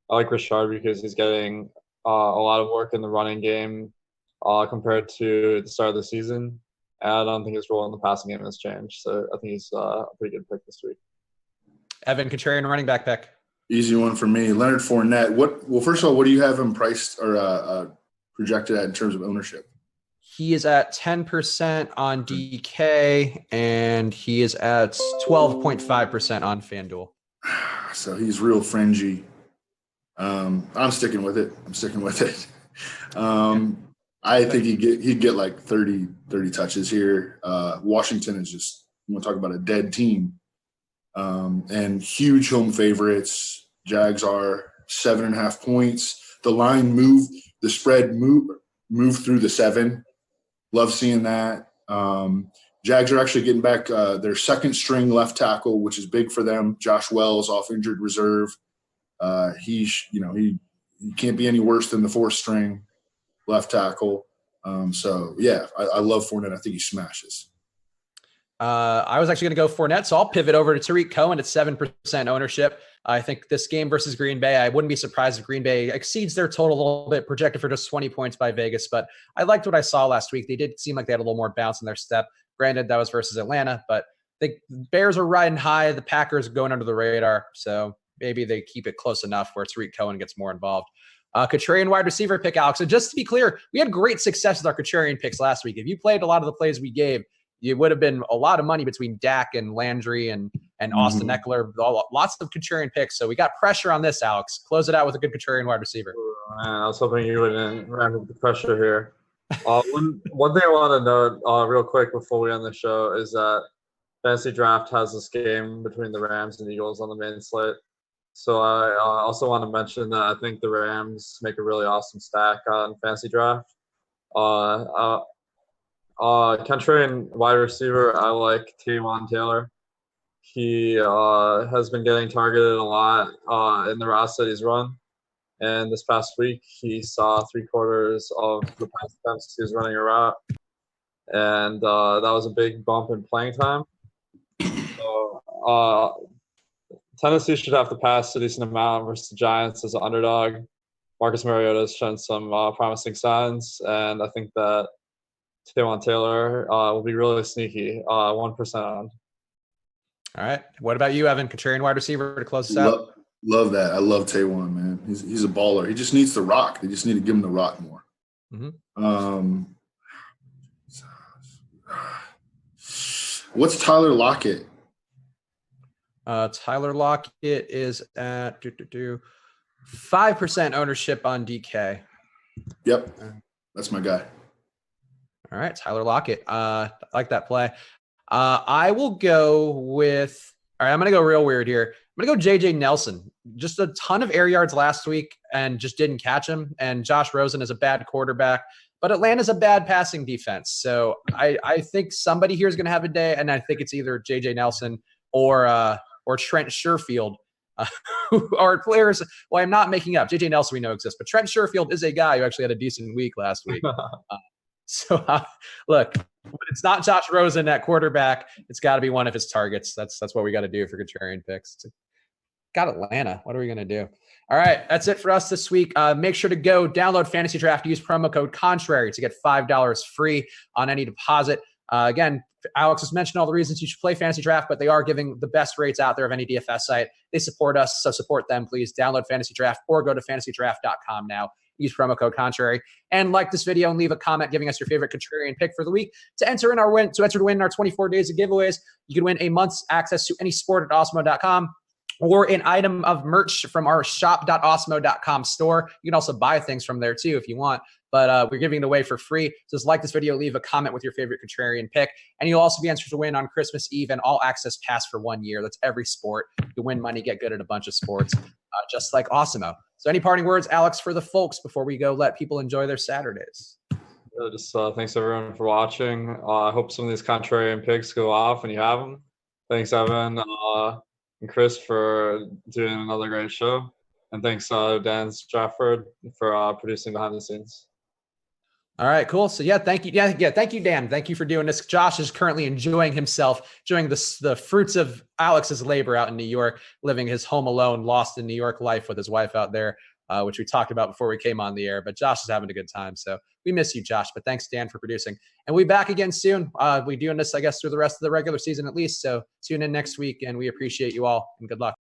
I like Richard because he's getting a lot of work in the running game compared to the start of the season. And I don't think his role in the passing game has changed. So I think he's a pretty good pick this week. Evan, contrarian running back pick. Easy one for me. Leonard Fournette. First of all, what do you have him priced or projected at in terms of ownership? He is at 10% on DK, and he is at 12.5% on FanDuel. So he's real fringy. I'm sticking with it. I think he'd get like 30 touches here. Washington is just, you want to talk about a dead team. And huge home favorites. Jags are 7.5 points. The line the spread moved through the 7. Love seeing that. Jags are actually getting back their second string left tackle, which is big for them. Josh Wells off injured reserve. He can't be any worse than the fourth string left tackle. So yeah, I love Fournette. I think he smashes. I was actually going to go Fournette, so I'll pivot over to Tariq Cohen at 7% ownership. I think this game versus Green Bay, I wouldn't be surprised if Green Bay exceeds their total a little bit, projected for just 20 points by Vegas. But I liked what I saw last week. They did seem like they had a little more bounce in their step. Granted, that was versus Atlanta, but the Bears are riding high. The Packers are going under the radar. So maybe they keep it close enough where Tariq Cohen gets more involved. Contrarian wide receiver pick, Alex. So just to be clear, we had great success with our contrarian picks last week. If you played a lot of the plays we gave, it would have been a lot of money between Dak and Landry and Austin Eckler. Lots of contrarian picks. So we got pressure on this, Alex. Close it out with a good contrarian wide receiver. Man, I was hoping you wouldn't ramp up the pressure here. One thing I want to note real quick before we end the show is that Fantasy Draft has this game between the Rams and Eagles on the main slate. So I also want to mention that I think the Rams make a really awesome stack on Fantasy Draft. Contrarian wide receiver, I like Taywan Taylor. He has been getting targeted a lot in the routes that he's run. And this past week, he saw 3/4 of the pass attempts he was running a route. And that was a big bump in playing time. So Tennessee should have to pass a decent amount versus the Giants as an underdog. Marcus Mariota has shown some promising signs. And I think that Taywan Taylor will be really sneaky. 1% on. All right. What about you, Evan? Contrarian wide receiver to close us out. Love that. I love Taywan, man. He's a baller. He just needs to rock. They just need to give him the rock more. What's Tyler Lockett? Tyler Lockett is at 5% ownership on DK. Yep. That's my guy. All right. Tyler Lockett. I like that play. I will go with, all right, I'm going to go real weird here. I'm going to go JJ Nelson. Just a ton of air yards last week and just didn't catch him. And Josh Rosen is a bad quarterback, but Atlanta's a bad passing defense. So I think somebody here is going to have a day, and I think it's either JJ Nelson or Trent Sherfield, who are players. Well, I'm not making up. JJ Nelson we know exists, but Trent Sherfield is a guy who actually had a decent week last week. Look, it's not Josh Rosen at quarterback. It's got to be one of his targets. That's what we got to do for contrarian picks. Got Atlanta. What are we going to do? All right, that's it for us this week. Make sure to go download Fantasy Draft. Use promo code CONTRARY to get $5 free on any deposit. Again, Alex has mentioned all the reasons you should play Fantasy Draft, but they are giving the best rates out there of any DFS site. They support us, so support them, please. Download Fantasy Draft or go to fantasydraft.com now. Use promo code CONTRARY and like this video and leave a comment giving us your favorite contrarian pick for the week. To enter to win our 24 days of giveaways, you can win a month's access to any sport at awesemo.com or an item of merch from our shop.awesemo.com store. You can also buy things from there too if you want, but we're giving it away for free. So just like this video, leave a comment with your favorite contrarian pick, and you'll also be entered to win on Christmas Eve and all access pass for 1 year. That's every sport. You win money, get good at a bunch of sports, just like Awesemo. So any parting words, Alex, for the folks before we go let people enjoy their Saturdays? Just thanks everyone for watching. I hope some of these contrarian picks go off when you have them. Thanks, Evan and Chris for doing another great show. And thanks, Dan Stratford, for producing behind the scenes. All right, cool. So thank you. Thank you, Dan. Thank you for doing this. Josh is currently enjoying the fruits of Alex's labor out in New York, living his home alone, lost in New York life with his wife out there, which we talked about before we came on the air. But Josh is having a good time. So we miss you, Josh. But thanks, Dan, for producing. And we'll be back again soon. We're doing this, I guess, through the rest of the regular season at least. So tune in next week, and we appreciate you all, and good luck.